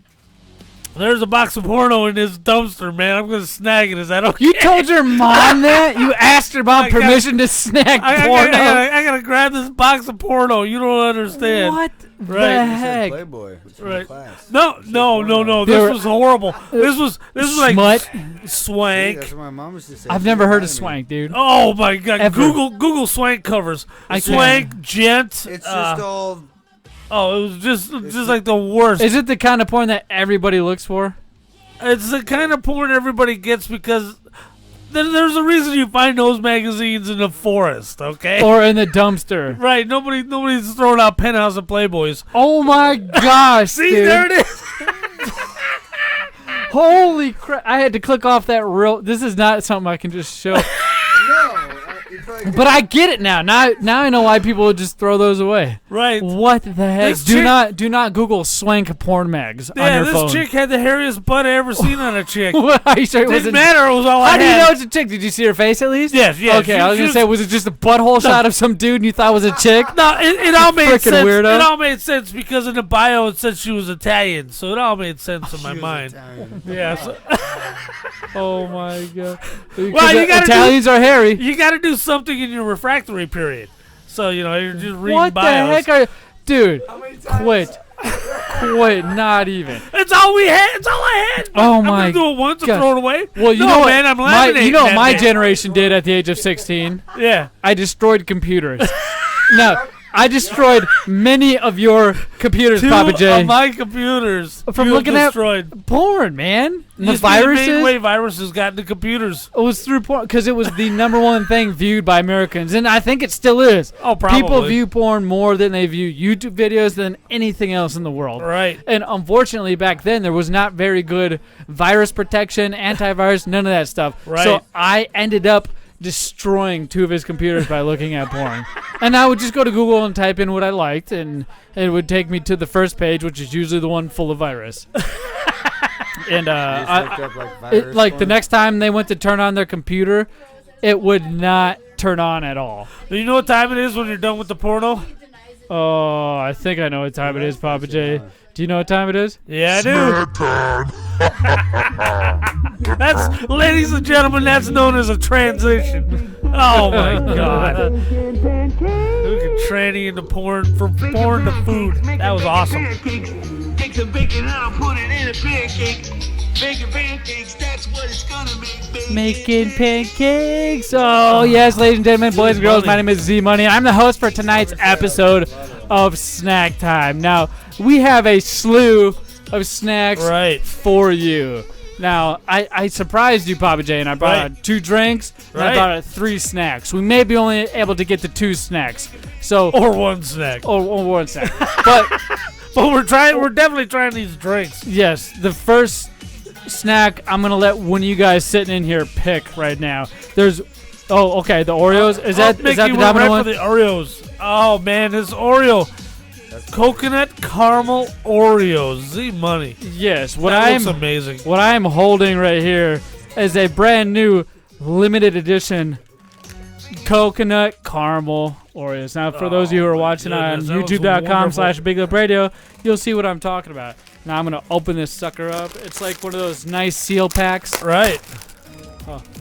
there's a box of porno in this dumpster, man. I'm going to snag it. Is that okay? You told your mom that? You asked her mom I got- permission to snag I porno? gotta grab this box of porno. You don't understand. What Right. the You said heck? Playboy. It's from Right. class. No. They were- This was horrible. This was like Smut. See, swank. that's what my mom used to say. I've She never heard of reminded me. swank, dude. Oh my God! Ever. Google swank covers. I Swank, gent. It's just all. Oh, it was just like the worst. Is it the kind of porn that everybody looks for? It's the kind of porn everybody gets because there's a reason you find those magazines in the forest. Okay. Or in the dumpster? Right. Nobody's throwing out Penthouse and Playboys. Oh my gosh, See, dude. there it is. Holy crap. I had to click off that real. This is not something I can just show. No. You probably But I get it now. Now I know why people would just throw those away. Right. What the heck? This chick- Do not Google swank porn mags on Yeah, your this phone. chick had the hairiest butt I ever seen on a chick. What? Are you sure it Didn't wasn't? matter. It was all How I do you had. know it's a chick? Did you see her face at least? Yes. Okay, I was gonna say, was it just a butthole shot of some dude and you thought was a chick? No, it all made Frickin' sense. weirdo. It all made sense because in the bio it said she was Italian, so it all made sense in my She was mind. Italian. Yeah, so Oh my god! Well, you gotta Italians are hairy. you got to do something in your refractory period. So you know you're just reading What the bios. heck are you, dude? Quit! Not even. It's all we had. It's all I had. Oh I'm my gonna do it once and God. throw it away. Well, you no, know what, man, I'm my, laminating. you know what that my man. generation did at the age of 16. Yeah. I destroyed computers. No, I destroyed many of your computers, Two Papa J. of my computers. From you looking destroyed. at porn, man. And the Used to be the main viruses. way viruses got into computers. It was through porn because it was the number one thing viewed by Americans, and I think it still is. Oh, probably. People view porn more than they view YouTube videos than anything else in the world. Right. And unfortunately, back then there was not very good virus protection, antivirus, none of that stuff. Right. So I ended up destroying 2 of his computers by looking at porn. And I would just go to Google and type in what I liked, and it would take me to the first page, which is usually the one full of virus. and virus like the form? next time they went to turn on their computer, it would not turn on at all. Do you know what time it is when you're done with the porno? Oh, I think I know what time it is, Papa J. Do you know what time it is? Yeah, I do. That's, ladies and gentlemen, that's known as a transition. Oh my God. Look at tranny into porn, from porn to food. That was awesome. Take some bacon and I'll put it in a pancake. Bacon pancakes, that's what it's gonna make, baby. Making pancakes. Oh, yes, ladies and gentlemen, boys and girls, my name is Zmunny. I'm the host for tonight's episode of Snack Time. Now, we have a slew of snacks for you. Now, I surprised you, Papa J, and I brought out 2 drinks, and I brought out 3 snacks. We may be only able to get to 2 snacks. Or 1 snack. Or 1 snack. But we're definitely trying these drinks. Yes, the first snack I'm going to let one of you guys sitting in here pick right now. There's, the Oreos. Is that the Domino one? For the Oreos. Oh, man, this Oreo. Coconut caramel Oreos. Zmunny. Yes. Looks amazing. What I am holding right here is a brand new limited edition coconut caramel Oreos. Now, for those of you who are watching on youtube.com/BigLipRadio, you'll see what I'm talking about. Now, I'm going to open this sucker up. It's like one of those nice seal packs. Right.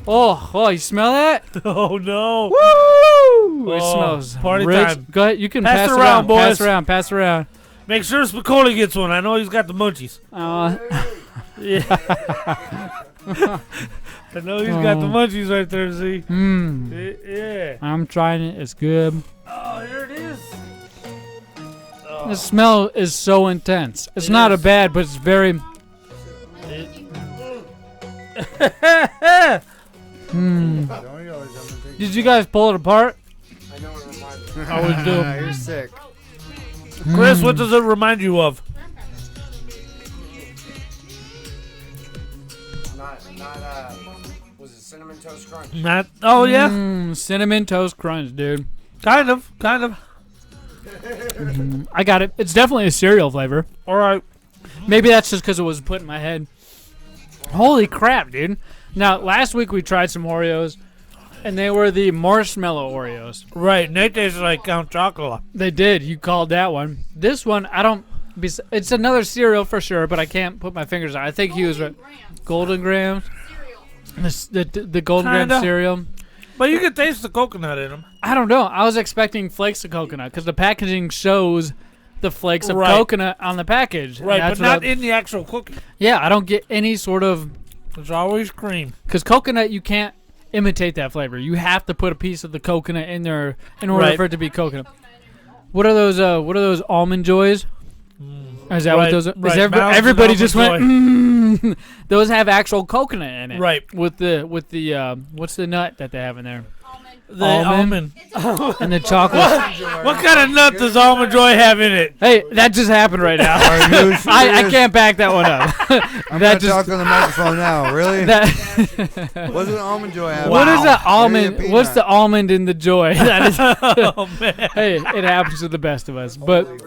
Oh, you smell that? Oh, no. Woo! It smells party rich. time. Go ahead. You can pass it around, boys. Pass around. Make sure Spicoli gets one. I know he's got the munchies. Yeah. I know he's got the munchies right there, Z. Yeah. I'm trying it. It's good. Oh, here it is. The smell is so intense. It's not a bad, but it's very... Did you guys pull it apart? I know what it reminds me. I always do. You're sick. Chris, what does it remind you of? Was it Cinnamon Toast Crunch? Yeah? Cinnamon Toast Crunch, dude. Kind of. I got it. It's definitely a cereal flavor. All right. Maybe that's just because it was put in my head. Holy crap, dude. Now, last week we tried some Oreos, and they were the marshmallow Oreos. Right, and they tasted like Count Chocula. They did. You called that one. This one, I don't... It's another cereal for sure, but I can't put my fingers on it. I think he was right. Golden Grahams. The Golden Graham cereal. But you can taste the coconut in them. I don't know. I was expecting flakes of coconut because the packaging shows the flakes of coconut on the package. Right, but not in the actual cookie. Yeah, I don't get any sort of... There's always cream. Because coconut, you can't imitate that flavor. You have to put a piece of the coconut in there in order for it to be coconut. What are those Almond Joys? Is that what those are? Everybody just went, Those have actual coconut in it. Right. With the what's the nut that they have in there? The almond. And the chocolate. What kind of nut does Almond Joy have in it? Hey, that just happened right now. I can't back that one up. I'm going to talk on the microphone now. Really? What does an Almond Joy have? What is the almond? What's the almond in the joy? That is, Oh, man. hey, it happens to the best of us. But,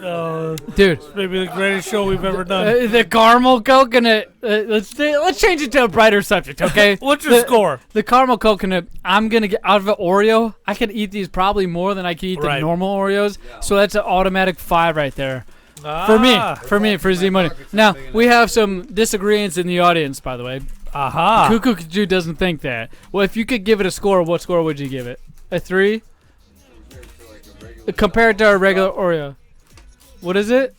dude. Maybe the greatest show we've ever done. The caramel coconut. Let's change it to a brighter subject, okay? What's your score? The caramel coconut, I'm going to get out of an Oreo. I could eat these probably more than I could eat the normal Oreos. So that's an automatic 5 right there. For Zmunny. Now, we have some disagreements in the audience, by the way. Aha. Cuckoo Kaju doesn't think that. Well, if you could give it a score, what score would you give it? A 3? Compared to our regular Oreo. What is it?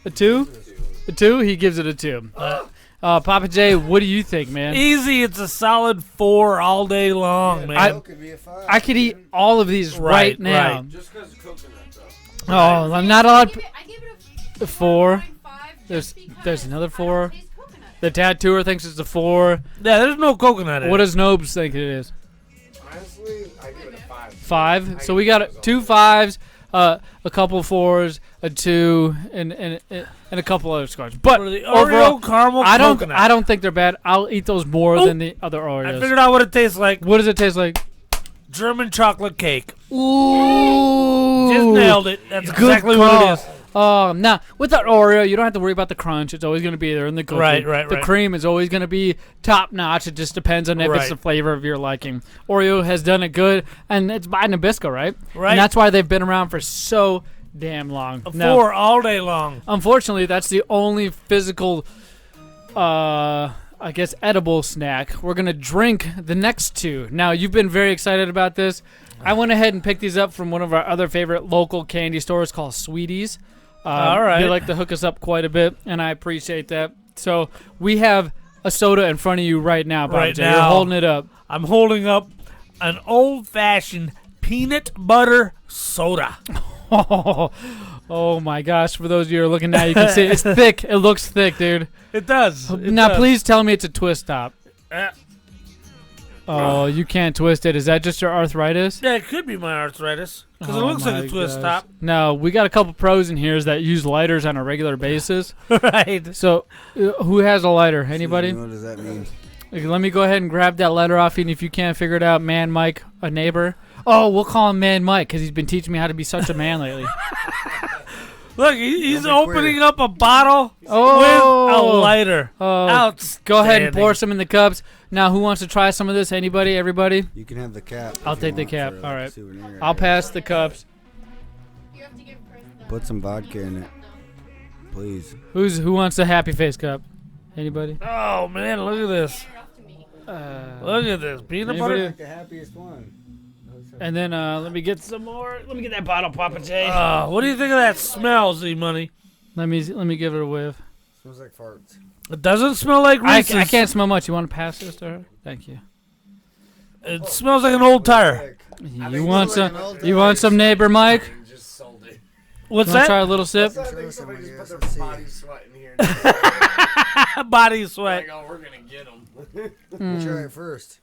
A 2? A 2? He gives it a 2. Papa J, what do you think, man? Easy. It's a solid 4 all day long, man. I could eat all of these right now. Right. Just because of coconut, though. Oh, I'm not allowed. I give it a 4. There's another 4. The tattooer thinks it's a 4. Yeah, there's no coconut in it. What does Nobes think it is? Honestly, I give it a 5. 5. So we got 2 5s, a couple 4s, a 2, and a couple other scores. But For the overall, Oreo caramel I coconut. don't think they're bad. I'll eat those more than the other Oreos. I figured out what it tastes like. What does it taste like? German chocolate cake. Ooh. Just nailed it. That's Good exactly call. what it is. Now with that Oreo, you don't have to worry about the crunch. It's always going to be there in the cookie. Right. The cream is always going to be top notch. It just depends on if it's the flavor of your liking. Oreo has done it good, and it's by Nabisco, right? Right. And that's why they've been around for so damn long. For all day long. Unfortunately, that's the only physical, I guess, edible snack. We're going to drink the next two. Now, you've been very excited about this. I went ahead and picked these up from one of our other favorite local candy stores called Sweeties. All right. They like to hook us up quite a bit, and I appreciate that. So we have a soda in front of you right now, Papa Right J. now. You're holding it up. I'm holding up an old-fashioned peanut butter soda. Oh my gosh! For those of you who are looking now, you can see it's thick. It looks thick, dude. It does. Now, please tell me it's a twist top. Oh, you can't twist it. Is that just your arthritis? Yeah, it could be my arthritis because it Oh looks like my a twist gosh. top. No, we got a couple pros in here that use lighters on a regular basis. Right. So, who has a lighter? Anybody? What does that mean? Okay, let me go ahead and grab that letter off you, and if you can't figure it out, Man Mike, a neighbor. Oh, we'll call him Man Mike because he's been teaching me how to be such a man lately. Look, he's Don't be opening queer. up a bottle with a lighter. Oh, Outstanding. go ahead and pour some in the cups. Now, who wants to try some of this? Anybody? Everybody? You can have the cap. I'll if take you the want cap. for, All like, right. a souvenir, I'll I guess. pass the cups. Put some vodka in it, please. Who wants the happy face cup? Anybody? Oh, man, look at this. Look at this. Peanut Anybody? butter. Like the happiest one. And then let me get some more. Let me get that bottle, Papa J. What do you think of that smell, Z-Money? Let me give it a whiff. Smells like farts. It doesn't smell like I Reese's. can't smell much. You want to pass this to her? Thank you. It smells like an old tire. You want some? You want some, neighbor Mike? Just sold it. What's Want to try that? a little sip? Try Somebody some, I just put guess. their Let's see. body sweat in here. Body sweat. Like, oh, we're gonna get them. Try it first.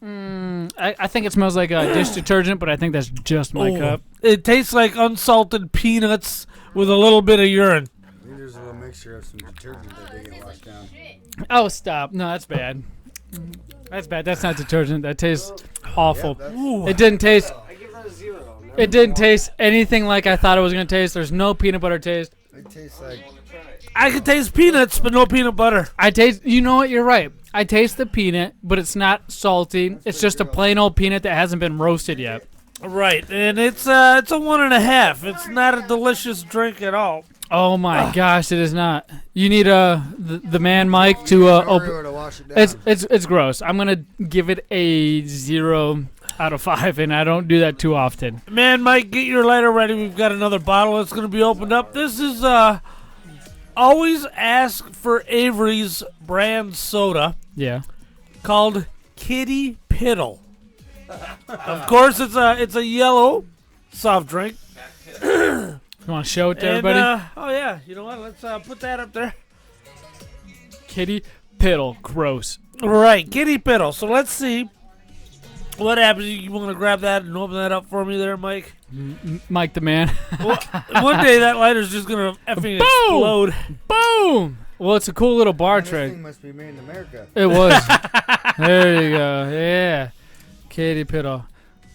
I think it smells like a dish detergent, but I think that's just my cup. It tastes like unsalted peanuts with a little bit of urine. I think there's a little mixture of some detergent that they get washed down. Oh, stop. No, that's bad. That's bad. That's not detergent. That tastes awful. Ooh. It didn't taste. I give that a 0. No, It didn't taste anything like I thought it was going to taste. There's no peanut butter taste. It tastes like I can taste peanuts, but no peanut butter. I taste. You know what? You're right. I taste the peanut, but it's not salty. It's just a plain old peanut that hasn't been roasted yet. Right, and it's a 1.5. It's not a delicious drink at all. Oh my gosh, it is not. You need the man Mike to open. Oreo to wash it down. It's gross. I'm gonna give it a 0 out of 5, and I don't do that too often. Man, Mike, get your lighter ready. We've got another bottle that's going to be opened up. This is always ask for Avery's brand soda Yeah. called Kitty Piddle. Of course, it's a yellow soft drink. You want to show it to And, everybody? oh yeah, you know what? Let's put that up there. Kitty Piddle. Gross. Right, Kitty Piddle. So let's see what happens. You want to grab that and open that up for me there, Mike? Mike the man. Well, one day that lighter's just gonna effing explode. Boom! Well, it's a cool little bar This trick. thing must be made in America. It was. There you go. Yeah. Kitty Piddle.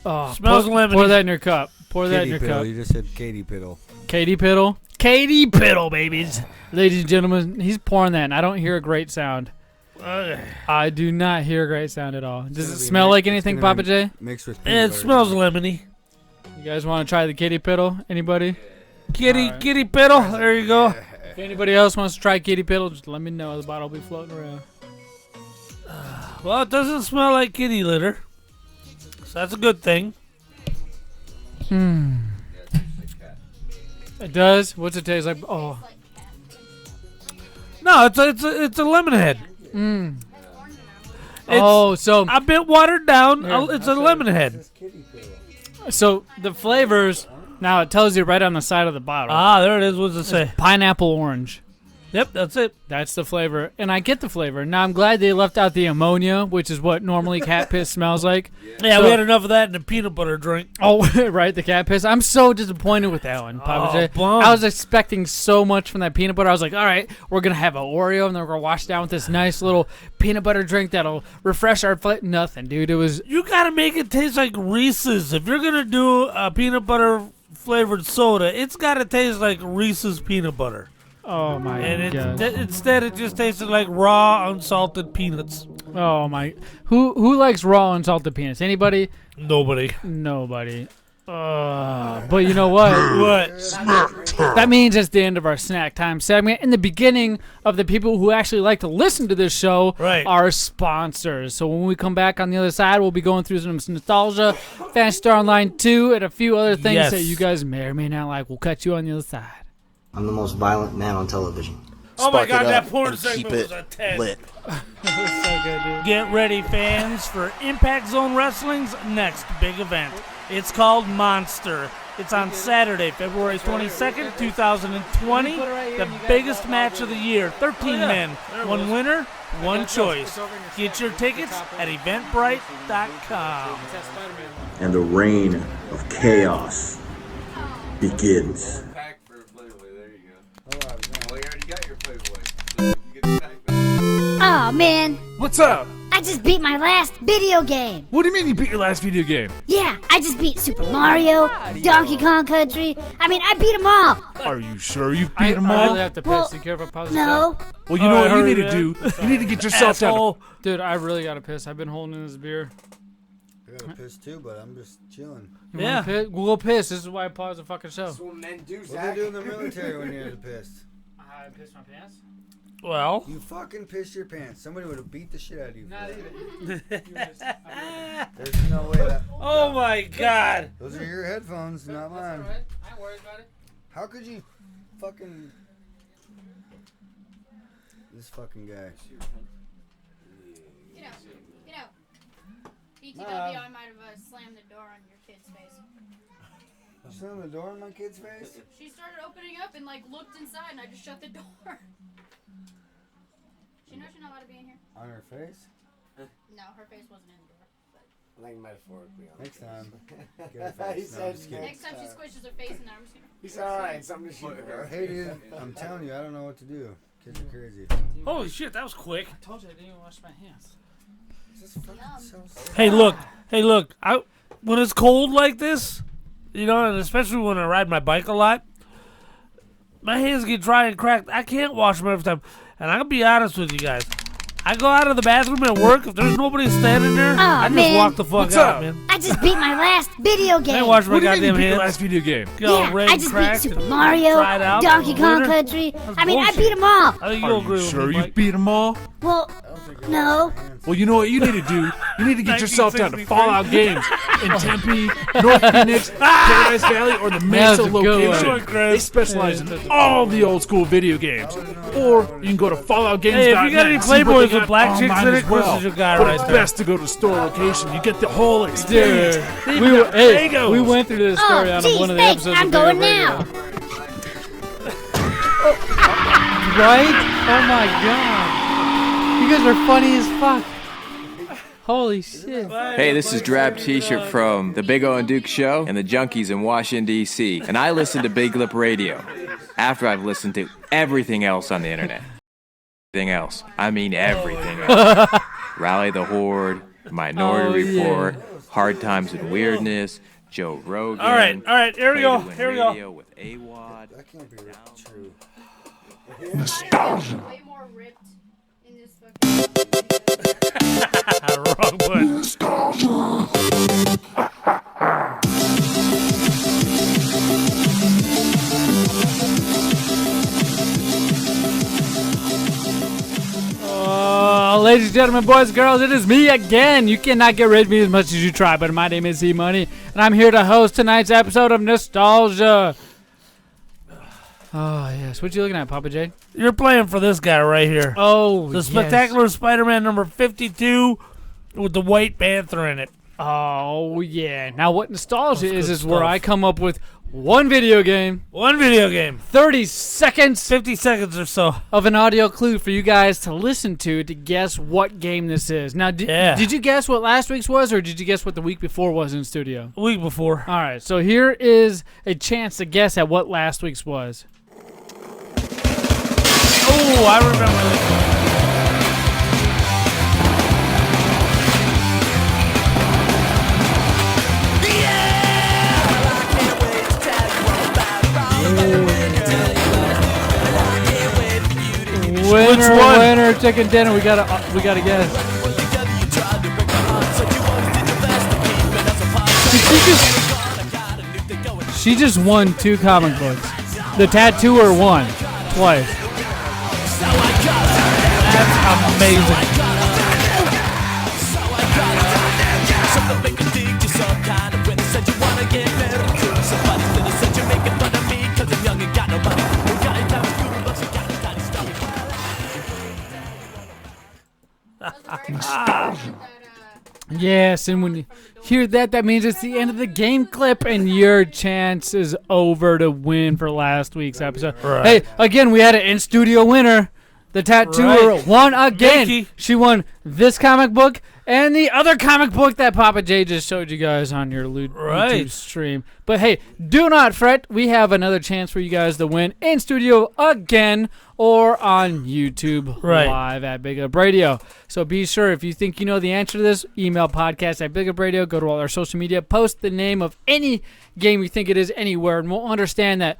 Oh, Smells pour lemony. that in your cup. Pour that in Katie your Piddle. cup. You just said Katie Piddle. Katie Piddle. Katie Piddle, babies. Ladies and gentlemen, he's pouring that, and I don't hear a great sound. I do not hear a great sound at all. Does it smell like anything, Papa J? Mixed with It peanut butter. smells lemony. You guys want to try the Kitty Piddle? Anybody? Kitty Piddle. There you go. If anybody else wants to try Kitty Piddle, just let me know. The bottle will be floating around. Well, it doesn't smell like kitty litter, so that's a good thing. It does? What's it taste like? Oh. No, it's a lemon head. Oh, so A bit watered down. Here. It's a lemon head. the flavors, now it tells you right on the side of the bottle. Ah, there it is. What does it say? Pineapple orange. Yep, that's it. That's the flavor. And I get the flavor. Now, I'm glad they left out the ammonia, which is what normally cat piss smells like. Yeah, So- we had enough of that in the peanut butter drink. Oh, right, the cat piss. I'm so disappointed with that one, Papa J. bum. I was expecting so much from that peanut butter. I was like, all right, we're going to have an Oreo, and then we're going to wash it down with this nice little peanut butter drink that'll refresh our flavor. Nothing, dude. It was... You gotta make it taste like Reese's. If you're gonna do a peanut butter flavored soda, it's got to taste like Reese's peanut butter. Oh my And god. instead, it just tasted like raw, unsalted peanuts. Oh my. Who likes raw unsalted peanuts? Anybody? Nobody. Nobody. But you know what? What? That means it's the end of our snack time segment and the beginning of the people who actually like to listen to this show, Right. our sponsors. So when we come back on the other side, we'll be going through some nostalgia, Phantasy Star Online 2, and a few other things Yes. that you guys may or may not like. We'll catch you on the other side. I'm the most violent man on television. Oh my Spark God, it that up porn and segment keep was it a 10. lit. That's so good, dude. Get ready, fans, for Impact Zone Wrestling's next big event. It's called Monster. It's on Saturday, February 22nd, 2020. The biggest match of the year. 13 men. One winner, one choice. Get your tickets at eventbrite.com. And the reign of chaos begins. Pack for Playboy. There you go. Well, you already got your Playboy. So you get the pack back. Oh man, What's up? I just beat my last video game. What do you mean you beat your last video game? Yeah, I just beat Super Mario, Donkey Kong Country. I mean, I beat them all. Are you sure you I beat them really all? have to piss. Well, You care if I pause No. Well, you know what you hurry, need to man. do? You need to get yourself down. Asshole. Dude, I really gotta piss. I've been holding in this beer. I gotta piss too, but I'm just chilling. You Yeah. wanna piss? We'll go piss. This is why I paused the fucking show. That's what men do, What Zach. they do in the military when you had to piss? I pissed my pants? Well, You fucking pissed your pants. Somebody would have beat the shit out of you. for Not that. even. There's no way that. oh my God. Those are your headphones, not mine. I ain't worried about it. How could you fucking. This fucking guy. Get out. BTW, I might have slammed the door on your kid's face. You slammed the door in my kid's face? She started opening up and looked inside, and I just shut the door. She knows she's not allowed to be in here. On her face? No, her face wasn't in the door. Like metaphorically. Next time. Get her face. No, I'm just kidding. Next time she squishes her face in there, I'm just gonna. He's alright. Something to shoot her. Hey, dude, I'm telling you, I don't know what to do. Kids are crazy. Holy shit, that was quick. I told you I didn't even wash my hands. This is fucking so sad. Hey, look. When it's cold like this, and especially when I ride my bike a lot, my hands get dry and cracked. I can't wash them every time. And I'll be honest with you guys. I go out of the bathroom at work. If there's nobody standing there, I just man. walk the fuck What's out, up? man. I just beat my last video I game. ain't wash my What do you mean you goddamn beat your hands. last video game? Get all Yeah, red I and just beat cracked Super and Mario, dried out. Donkey Kong Winter. Country. That's I mean, I bullshit. beat them all. I think Are you'll you agree with sure me, you Mike. beat them all? Well, no. Well, you know what you need to do? You need to get yourself down to 1963. Fallout Games in Tempe, North Phoenix, Paradise Valley, or the Mesa That's a good location. one, Chris. They specialize in all the old school video games. Or you can go to FalloutGames.net. Hey, if you got any and see what Playboys they got with black chicks online in it, as Chris well. is your guy But right it's there. best to go to store location. You get the whole experience. Dude, They've got Legos. we went through this story on geez, one of the thanks. episodes. I'm of going Video now. Radio. Right? Oh my god. You guys are funny as fuck. Holy shit. Hey, this is Drab T-shirt from the Big O and Duke Show and the Junkies in Washington, D.C. And I listen to Big Lip Radio after I've listened to everything else on the internet. Everything else. I mean everything else. Rally the Horde, Minority Report, Hard Times and Weirdness, Joe Rogan. All right, here we go. Play to Win Here we go. Radio with AWOD. That can't be true. Nostalgia. Way more ripped in this fucking. Wrong button. Ladies and gentlemen, boys and girls, it is me again. You cannot get rid of me as much as you try, but my name is Zmunny, and I'm here to host tonight's episode of Nostalgia. Oh, yes. What you looking at, Papa J? You're playing for this guy right here. Oh, The yes. Spectacular Spider-Man number 52 with the White Panther in it. Oh, yeah. Now, what nostalgia That's is good where stuff. I come up with one video game, 30 seconds, 50 seconds or so of an audio clue for you guys to listen to guess what game this is. Now, did you guess what last week's was, or did you guess what the week before was in studio? A week before. All right, so here is a chance to guess at what last week's was. Oh, I remember this. Winner, chicken dinner. We gotta guess. She just won 2 comic books. The tattooer won twice. That's amazing. Yes, and when you hear that, that means it's the end of the game clip, and your chance is over to win for last week's episode. Right. Hey, again, we had an in-studio winner. The tattooer won again. Mickey. She won this comic book and the other comic book that Papa J just showed you guys on your YouTube stream. But hey, do not fret. We have another chance for you guys to win in studio again or on YouTube live at Big Up Radio. So be sure, if you think you know the answer to this, email podcast at Big Up Radio. Go to all our social media. Post the name of any game you think it is anywhere, and we'll understand that,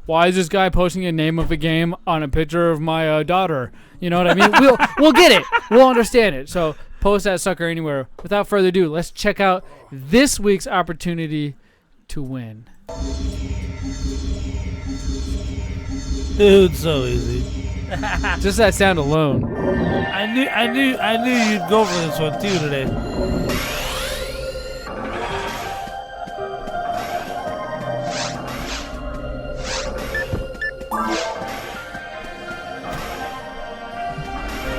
why is this guy posting a name of a game on a picture of my daughter? You know what I mean? We'll get it. We'll understand it. So post that sucker anywhere. Without further ado, let's check out this week's opportunity to win. Dude, so easy. Just that sound alone. I knew you'd go for this one too today.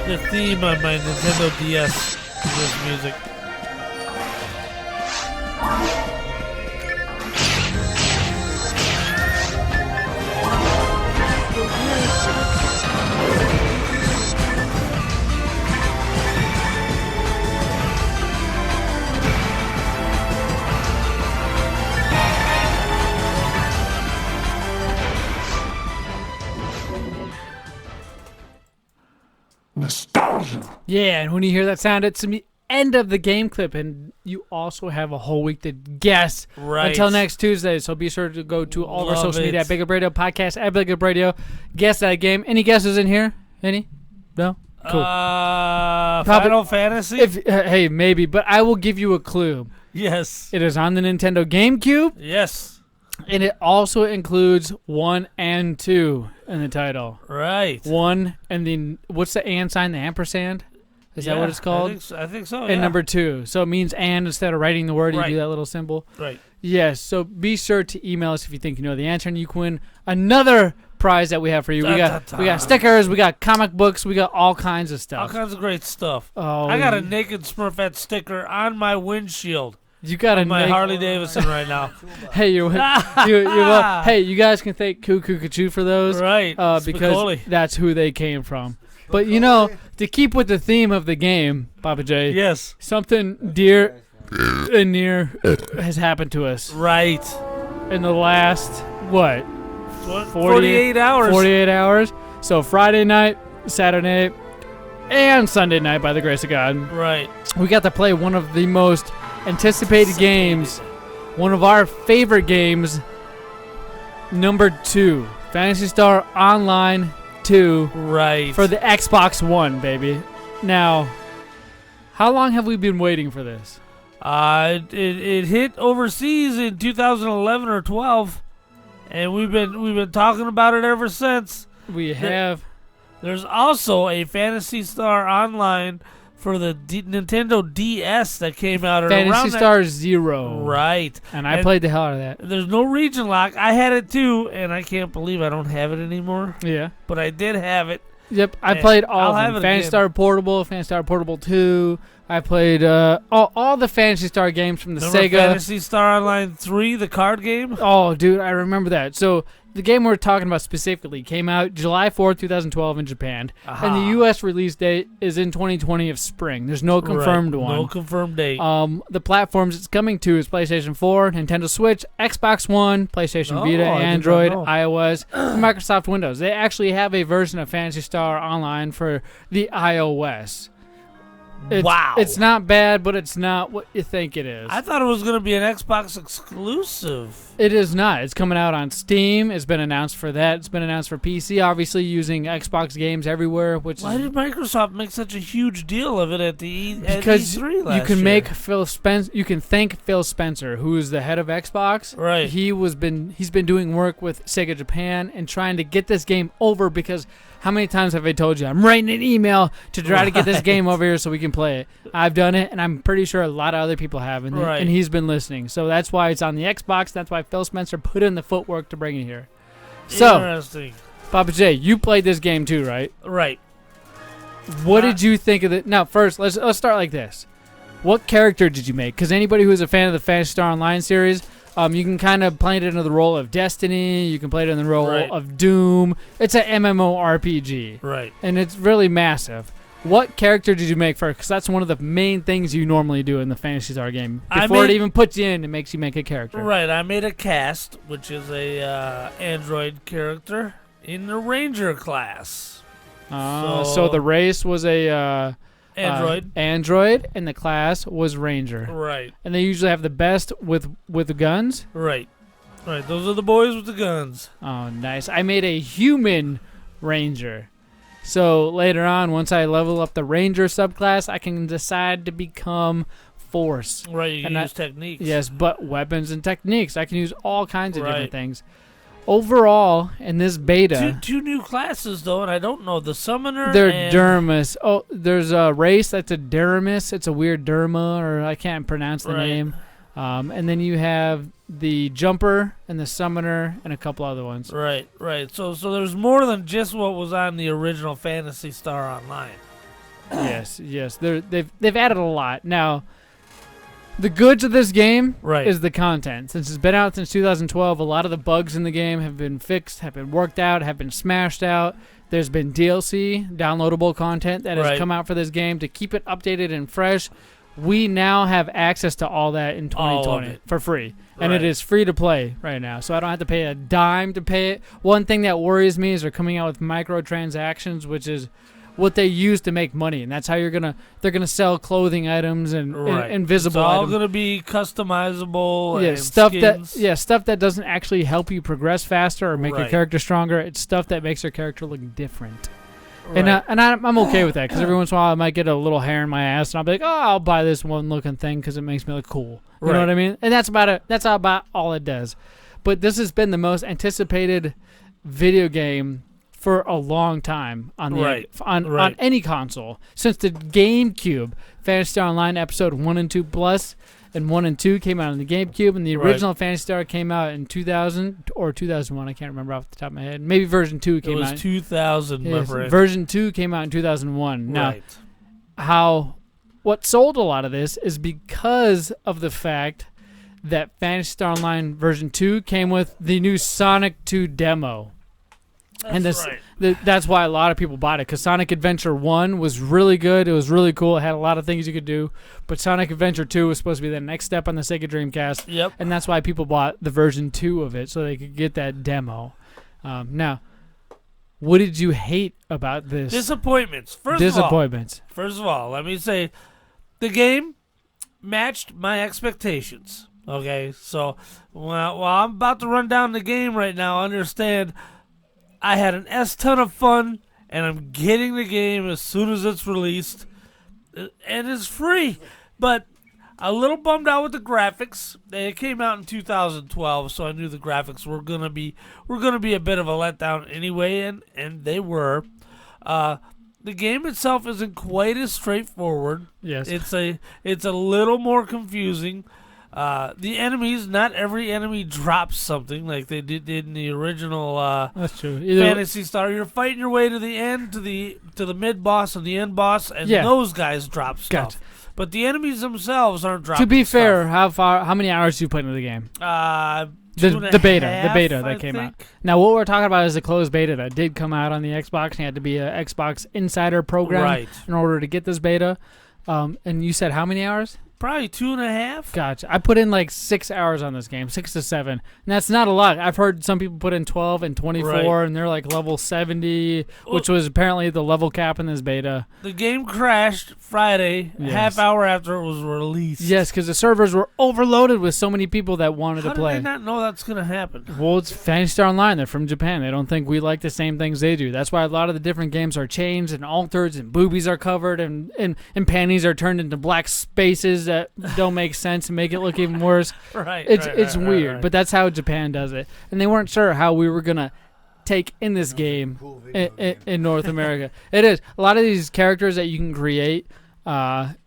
The theme on my Nintendo DS is this music. Nostalgia. Yeah, and when you hear that sound, it's the end of the game clip, and you also have a whole week to guess until next Tuesday. So be sure to go to all of our social media at Big Up Radio, podcast at Big Up Radio. Guess that game. Any guesses in here? Any? No? Cool. Final Fantasy? Hey, maybe, but I will give you a clue. Yes. It is on the Nintendo GameCube. Yes. And it also includes 1 and 2 in the title. Right. 1 and then what's the and sign? The ampersand? Is that what it's called? I think so. And number 2. So it means and instead of writing the word, you do that little symbol. Right. Yes. So be sure to email us if you think you know the answer, and you can win another prize that we have for you. We got stickers, we got comic books, we got all kinds of stuff. All kinds of great stuff. Oh, I got a naked Smurfette sticker on my windshield. You got a my Harley Davidson right now. Hey, hey, you guys can thank Cuckoo Kachu for those, right? Because that's who they came from. But to keep with the theme of the game, Papa J. Yes. Something dear and near has happened to us. Right. In the last 48 hours. 48 hours. So Friday night, Saturday, and Sunday night, by the grace of God. Right. We got to play one of the most anticipated games, one of our favorite games, number 2, Phantasy Star Online 2, right, for the Xbox One, baby. Now, how long have we been waiting for this? It hit overseas in 2011 or 12, and we've been talking about it ever since. We have. There's also a Phantasy Star Online for the Nintendo DS that came out around Phantasy Star Zero. Right. And I played the hell out of that. There's no region lock. I had it too, and I can't believe I don't have it anymore. Yeah. But I did have it. Yep, I played all of them. Phantasy Star Portable, Phantasy Star Portable 2. I played all the Phantasy Star games from the Sega. Phantasy Star Online 3, the card game? Oh, dude, I remember that. So the game we're talking about specifically came out July 4th, 2012 in Japan. And the U.S. release date is in 2020 of spring. There's no confirmed one. No confirmed date. The platforms it's coming to is PlayStation 4, Nintendo Switch, Xbox One, PlayStation Vita, Android, iOS, and Microsoft Windows. They actually have a version of Phantasy Star Online for the iOS. Wow. It's not bad, but it's not what you think it is. I thought it was going to be an Xbox exclusive. It is not. It's coming out on Steam. It's been announced for that. It's been announced for PC, obviously using Xbox games everywhere. Why did Microsoft make such a huge deal of it at the because E3 last you can year? make Phil Spencer. You can thank Phil Spencer, who is the head of Xbox. Right. He's been doing work with Sega Japan and trying to get this game over because. How many times have I told you I'm writing an email to try to get this game over here so we can play it? I've done it, and I'm pretty sure a lot of other people have, and he's been listening. So that's why it's on the Xbox. That's why Phil Spencer put in the footwork to bring it here. So, interesting. Papa J, you played this game too, right? Right. What did you think of it? Now, first, let's start like this. What character did you make? Because anybody who's a fan of the Phantasy Star Online series, you can kind of play it into the role of Destiny. You can play it in the role of Doom. It's an MMORPG. Right. And it's really massive. What character did you make first? Because that's one of the main things you normally do in the Phantasy Star game. Before it even puts you in, it makes you make a character. Right. I made a cast, which is a android character in the Ranger class. So the race was a... Android, and the class was Ranger. Right. And they usually have the best with the guns. Right. Those are the boys with the guns. Oh, nice. I made a human Ranger. So later on, once I level up the Ranger subclass, I can decide to become Force. Right. You can use techniques. Yes, but weapons and techniques. I can use all kinds of different things. Overall, in this beta... Two new classes, though, and I don't know. The Summoner They're Dermis. Oh, there's a race that's a Dermis. It's a weird Derma, or I can't pronounce the name. And then you have the Jumper and the Summoner and a couple other ones. Right. So there's more than just what was on the original Phantasy Star Online. Yes. They've added a lot. Now... The goods of this game is the content. Since it's been out since 2012, a lot of the bugs in the game have been fixed, have been worked out, have been smashed out. There's been DLC, downloadable content that has come out for this game to keep it updated and fresh. We now have access to all that in 2020 for free. And it is free to play right now. So I don't have to pay a dime to pay it. One thing that worries me is they're coming out with microtransactions, which is what they use to make money, and that's how they're gonna sell clothing items and invisible it's all items. Gonna be customizable. Yeah, and stuff skins. stuff that doesn't actually help you progress faster or make your character stronger. It's stuff that makes your character look different. And I'm okay with that because every once in a while I might get a little hair in my ass and I'll be like, oh, I'll buy this one looking thing because it makes me look cool. You know what I mean? And that's about it. That's about all it does. But this has been the most anticipated video game for a long time on any console since the GameCube. Phantasy Star Online episode 1 and 2 Plus and 1 and 2 came out on the GameCube, and the original Phantasy Star came out in 2000 or 2001. I can't remember off the top of my head. Maybe version 2 came out. It was 2000. Yes, version 2 came out in 2001. Now, what sold a lot of this is because of the fact that Phantasy Star Online version 2 came with the new Sonic 2 demo. That's why a lot of people bought it, because Sonic Adventure 1 was really good. It was really cool. It had a lot of things you could do. But Sonic Adventure 2 was supposed to be the next step on the Sega Dreamcast. Yep. And that's why people bought the version 2 of it, so they could get that demo. Now, what did you hate about this? Disappointments. First of all, let me say, the game matched my expectations. Okay? So, while I'm about to run down the game right now, understand... I had an ton of fun, and I'm getting the game as soon as it's released, and it's free. But a little bummed out with the graphics. It came out in 2012, so I knew the graphics were gonna be a bit of a letdown anyway, and they were. The game itself isn't quite as straightforward. Yes, it's a little more confusing. The enemies, not every enemy drops something like they did in the original that's true. Phantasy Star. You're fighting your way to the end, to the mid boss and the end boss, and those guys drop stuff. But the enemies themselves aren't dropping. To be fair, stuff. how many hours did you put into the game? The beta that came out. Now, what we're talking about is the closed beta that did come out on the Xbox. And you had to be an Xbox Insider program in order to get this beta. And you said how many hours? Probably 2.5. Gotcha. I put in like 6 hours on this game, 6 to 7. And that's not a lot. I've heard some people put in 12 and 24, and they're like level 70, which was apparently the level cap in this beta. The game crashed Friday, half hour after it was released. Yes, because the servers were overloaded with so many people that wanted to play. How did they not know that's going to happen? Well, it's Phantasy Star Online. They're from Japan. They don't think we like the same things they do. That's why a lot of the different games are changed and altered, and boobies are covered, and panties are turned into black spaces that don't make sense and make it look even worse. It's weird, but that's how Japan does it. And they weren't sure how we were going to take in this game in North America. It is. A lot of these characters that you can create,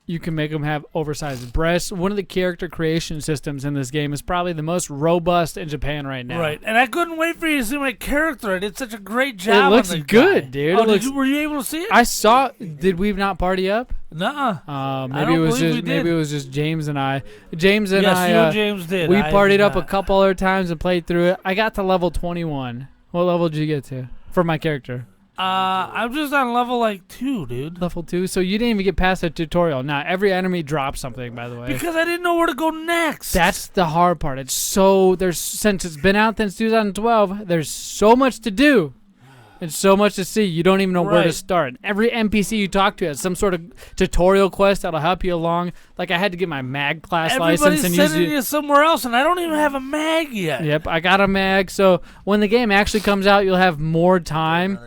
you can make them have oversized breasts. One of the character creation systems in this game is probably the most robust in Japan right now. Right, and I couldn't wait for you to see my character. It did such a great job. It looks on the good, guy. dude. Oh, were you able to see it? I saw. Did we not party up? Nuh-uh. Maybe it was just James and I. James and yes, I. You and James did. We I partied did up not. a couple other times and played through it. I got to level 21. What level did you get to for my character? I'm just on level like 2, dude. Level 2? So you didn't even get past the tutorial. Now, every enemy drops something, by the way. Because I didn't know where to go next. That's the hard part. Since it's been out since 2012, there's so much to do. And so much to see. You don't even know where to start. Every NPC you talk to has some sort of tutorial quest that'll help you along. Like I had to get my mag class license and use sending you somewhere else, and I don't even have a mag yet. Yep, I got a mag. So when the game actually comes out, you'll have more time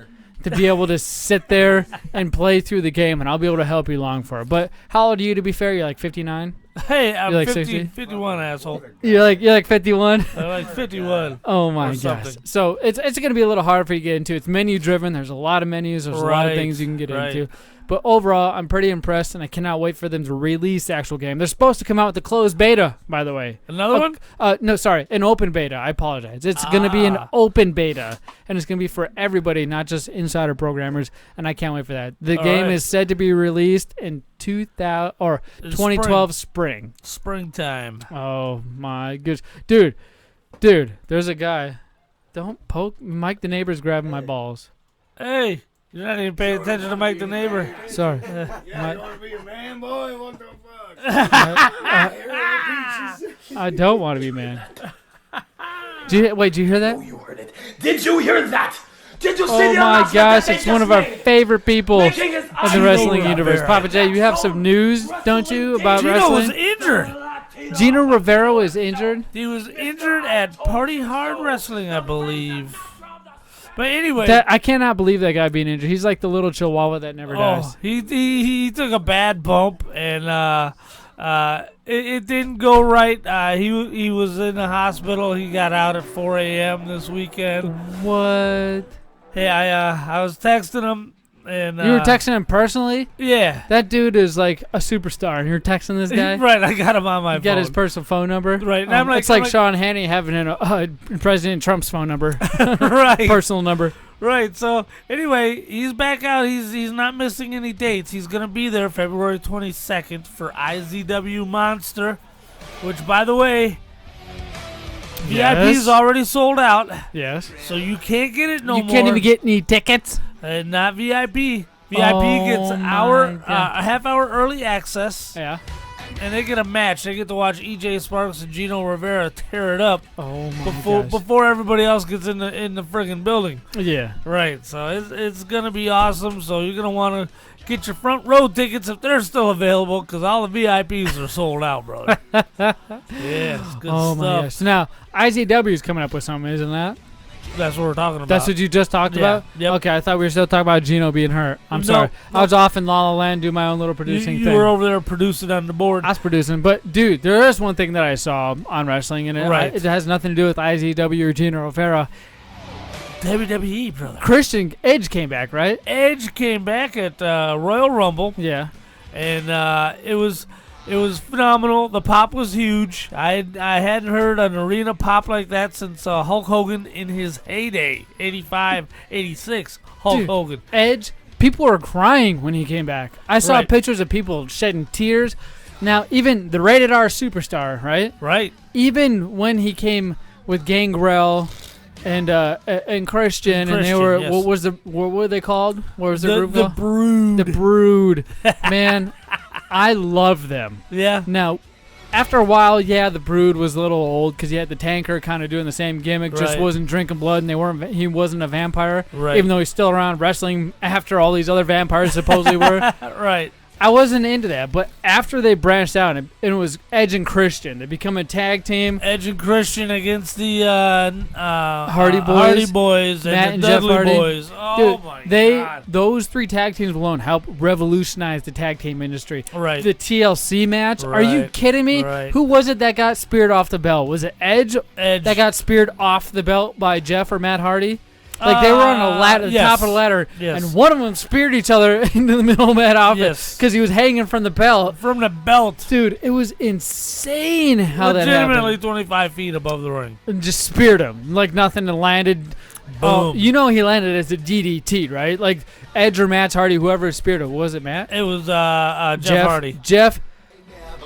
to be able to sit there and play through the game, and I'll be able to help you along for it. But how old are you, to be fair? You're like 59? Hey, I'm like 51, asshole. You're like 51? I'm like 51. Oh, my gosh. So it's going to be a little hard for you to get into. It's menu-driven. There's a lot of menus. There's a lot of things you can get into. But overall, I'm pretty impressed, and I cannot wait for them to release the actual game. They're supposed to come out with the closed beta, by the way. Another one? No, sorry, an open beta. I apologize. It's going to be an open beta, and it's going to be for everybody, not just insider programmers, and I can't wait for that. The game is said to be released in 2012 spring. Springtime. Oh, my goodness. Dude, there's a guy. Don't poke. Mike the neighbor's grabbing my balls. Hey. You're not even paying attention to Mike the neighbor. Sorry. You want to be a man, boy? What the fuck? I don't want to be man. Wait, did you hear that? Oh, you heard it. Did you hear that? Did you see Oh the my announcement gosh, that it's they one just of our made? favorite people in Making his the wrestling universe. Papa J, you have some news, don't you, about Gino wrestling? was injured. Gino Rivera is injured? He was injured at Party Hard Wrestling, I believe. But anyway, I cannot believe that guy being injured. He's like the little chihuahua that never dies. He took a bad bump, and it didn't go right. He was in the hospital. He got out at 4 a.m. this weekend. What? Hey, I was texting him. And, you were texting him personally? Yeah. That dude is like a superstar, and you're texting this guy? Right, I got him on my phone. You got his personal phone number? Right. And it's like Sean Hannity having President Trump's phone number. Right. Personal number. Right, so anyway, he's back out. He's not missing any dates. He's going to be there February 22nd for IZW Monster, which, by the way, VIP is already sold out. Yes. So you can't get it no more. You can't even get any tickets? Not VIP. VIP gets a half hour early access. Yeah. And they get a match. They get to watch EJ Sparks and Gino Rivera tear it up. Oh my before everybody else gets in the friggin' building. Yeah. Right. So it's gonna be awesome. So you're gonna want to get your front row tickets if they're still available, because all the VIPs are sold out, brother. Yeah, it's good oh stuff. My gosh. So now IZW is coming up with something, isn't that? That's what we're talking about. That's what you just talked about? Yep. Okay, I thought we were still talking about Gino being hurt. I'm sorry. I was off in La La Land doing my own little producing you thing. You were over there producing on the board. I was producing. But, dude, there is one thing that I saw on wrestling, and it has nothing to do with IZW or Gino Rivera. WWE, brother. Christian Edge came back, right? Edge came back at Royal Rumble. Yeah. And it was phenomenal. The pop was huge. I hadn't heard an arena pop like that since Hulk Hogan in his heyday, 85, 86. Hulk Hogan. Edge, people were crying when he came back. I saw pictures of people shedding tears. Now, even the Rated R Superstar, right? Right. Even when he came with Gangrel and Christian, and they were what were they called? What was the group called? The Brood. The Brood. Man, I love them. Yeah. Now, after a while, yeah, the Brood was a little old because you had the Tanker kind of doing the same gimmick, just Right. wasn't drinking blood, and he wasn't a vampire, Right. even though he's still around wrestling after all these other vampires supposedly were. Right. I wasn't into that, but after they branched out, and it was Edge and Christian, they become a tag team. Edge and Christian against the Hardy Boys Matt and and the Jeff Dudley Hardy. Boys. Oh Dude, my God. those 3 tag teams alone helped revolutionize the tag team industry. Right. The TLC match. Are you Right. kidding me? Right. Who was it that got speared off the belt? Was it Edge? Edge. That got speared off the belt by Jeff or Matt Hardy? Like they were on a ladder, the yes. top of the ladder, Yes. and one of them speared each other into the middle of that office Yes. because he was hanging from the belt. From the belt. Dude, it was insane how that Legitimately happened. 25 feet above the ring. And just speared him like nothing and landed. Oh, Boom. you know he landed as a DDT, right? Like Edge or Matt Hardy, whoever speared him. Was it Matt? It was Jeff Hardy. Jeff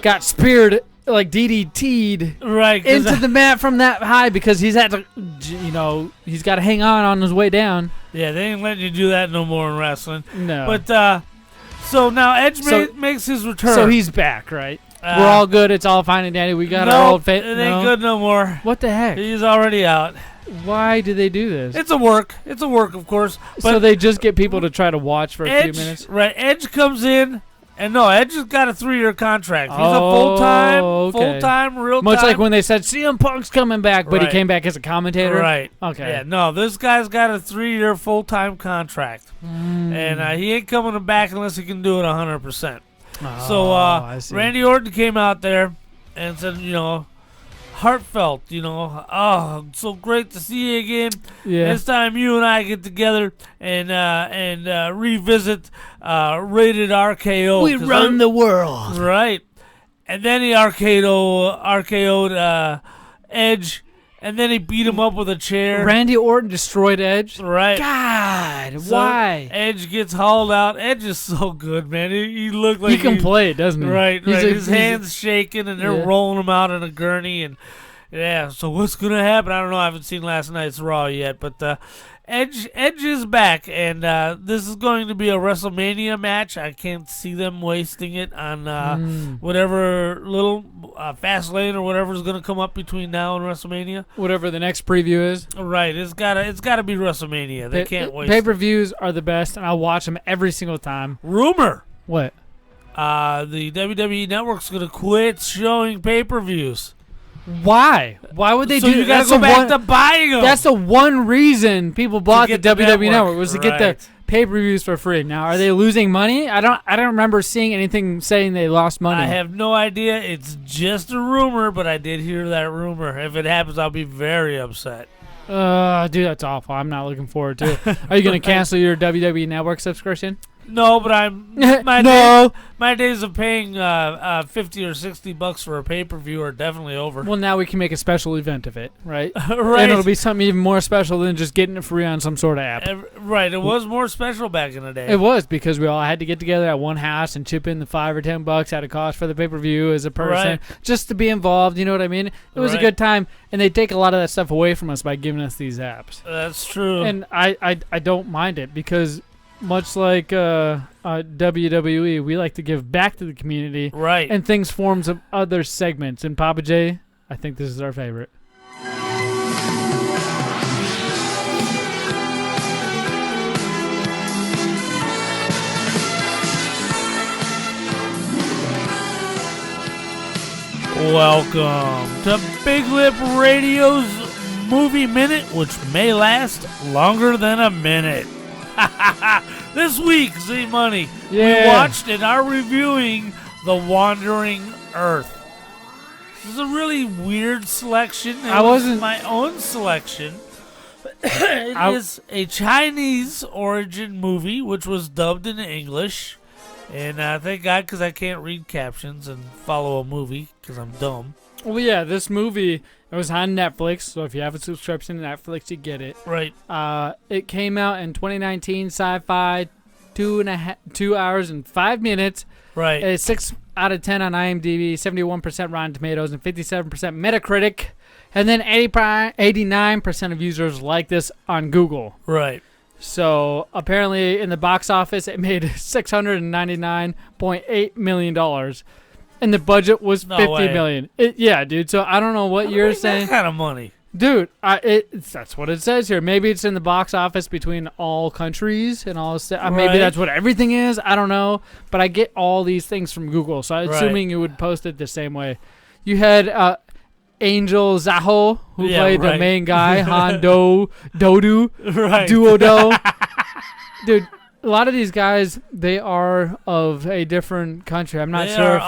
got speared, like DDT'd Right. 'cause into the mat from that high because he's had to, he's got to hang on his way down. Yeah, they ain't letting you do that no more in wrestling. No. But, so now Edge So- makes his return. So he's back, right? We're all good. It's all fine and dandy. We got our old it ain't good no more. What the heck? He's already out. Why do they do this? It's a work. It's a work, of course. But So they just get people to try to watch for a Edge, few minutes? right? Edge comes in, and no, Edge has got a 3-year contract. He's a Oh, full-time, real time. Much like when they said CM Punk's coming back, but he Right. came back as a commentator. Right. Okay. Yeah. No, this guy's got a 3-year full-time contract, and he ain't coming back unless he can do it 100%. So I see. Randy Orton came out there and said, heartfelt, oh, so great to see you again. Yeah. This time you and I get together and revisit Rated RKO. We 'cause run the world. Right. And then he RKO'd Edge, and then he beat him up with a chair. Randy Orton destroyed Edge? Right. God, So why? Edge gets hauled out. Edge is so good, man. He looked like He can play it, doesn't he? Right, He's right. a- His he's a- hands shaking, and they're Yeah. rolling him out on a gurney, and yeah. So what's gonna happen? I don't know. I haven't seen last night's Raw yet, but Edge is back, and this is going to be a WrestleMania match. I can't see them wasting it on whatever little fast lane or whatever is going to come up between now and WrestleMania. Whatever the next preview is. Right, it's gotta be WrestleMania. They can't waste it. Pay-per-views are the best, and I'll watch them every single time. Rumor. What? The WWE Network's going to quit showing pay-per-views. Why? Why would they So do you that? gotta go back to buying them. That's the one reason people bought the get the WWE network. Network was to get the Right. pay-per-views for free. Now, are they losing money? I don't remember seeing anything saying they lost money. I have no idea. It's just a rumor, but I did hear that rumor. If it happens, I'll be very upset. Dude, that's awful. I'm not looking forward to it. Are you going to cancel your WWE Network subscription? No, but my days of paying $50 or $60 for a pay-per-view are definitely over. Well, now we can make a special event of it, right? Right. And it'll be something even more special than just getting it free on some sort of app. Right. It was more special back in the day. It was because we all had to get together at one house and chip in the $5 or $10 at a cost for the pay-per-view as a person, Right. just to be involved. You know what I mean? It was a Right. good time, and they take a lot of that stuff away from us by giving us these apps. That's true. And I don't mind it because much like WWE, we like to give back to the community, Right. And things forms of other segments. And Papa J, I think this is our favorite. Welcome to Big Lip Radio's Movie Minute, which may last longer than a minute. This week, Zmunny, Yeah. we watched and are reviewing The Wandering Earth. This is a really weird selection. It was my own selection. It is a Chinese origin movie, which was dubbed in English. And thank God, because I can't read captions and follow a movie, because I'm dumb. Well, yeah, this movie, it was on Netflix, so if you have a subscription to Netflix, you get it. Right. It came out in 2019, sci-fi, 2 hours and 5 minutes. Right. It's 6 out of 10 on IMDb, 71% Rotten Tomatoes, and 57% Metacritic. And then 89% of users like this on Google. Right. So apparently in the box office, it made $699.8 million. And the budget was $50 million. Yeah, dude. So I don't know what you're saying. That kind of money. Dude, that's what it says here. Maybe it's in the box office between all countries and all. Maybe that's what everything is. I don't know. But I get all these things from Google, so I'm assuming you would post it the same way. You had Angel Zaho, who played the main guy, Hondo Dodu, Duodo. Dude, a lot of these guys, they are of a different country. I'm not sure if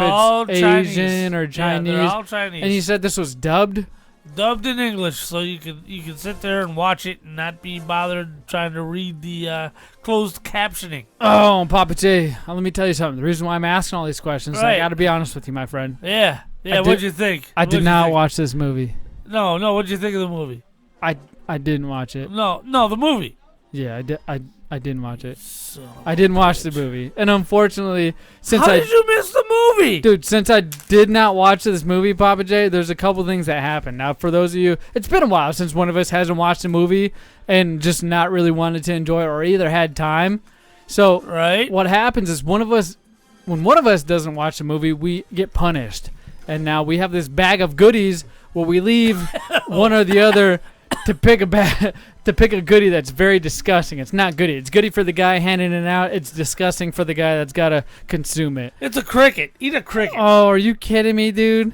it's Asian or Chinese. Yeah, they're all Chinese. And you said this was dubbed? Dubbed in English, so you can sit there and watch it and not be bothered trying to read the closed captioning. Oh, Papa J, let me tell you something. The reason why I'm asking all these questions, I got to be honest with you, my friend. Yeah, what'd you think? I did not watch this movie. No, what'd you think of the movie? I didn't watch it. No, the movie. Yeah, I didn't watch it. I didn't watch the movie. And unfortunately, How did you miss the movie? Dude, since I did not watch this movie, Papa J, there's a couple things that happened. Now, for those of you, it's been a while since one of us hasn't watched a movie and just not really wanted to enjoy it or either had time. So what happens is when one of us doesn't watch the movie, we get punished. And now we have this bag of goodies where we leave one or the other to pick a goodie that's very disgusting. It's not goodie. It's goodie for the guy handing it out. It's disgusting for the guy that's got to consume it. It's a cricket. Eat a cricket. Oh, are you kidding me, dude?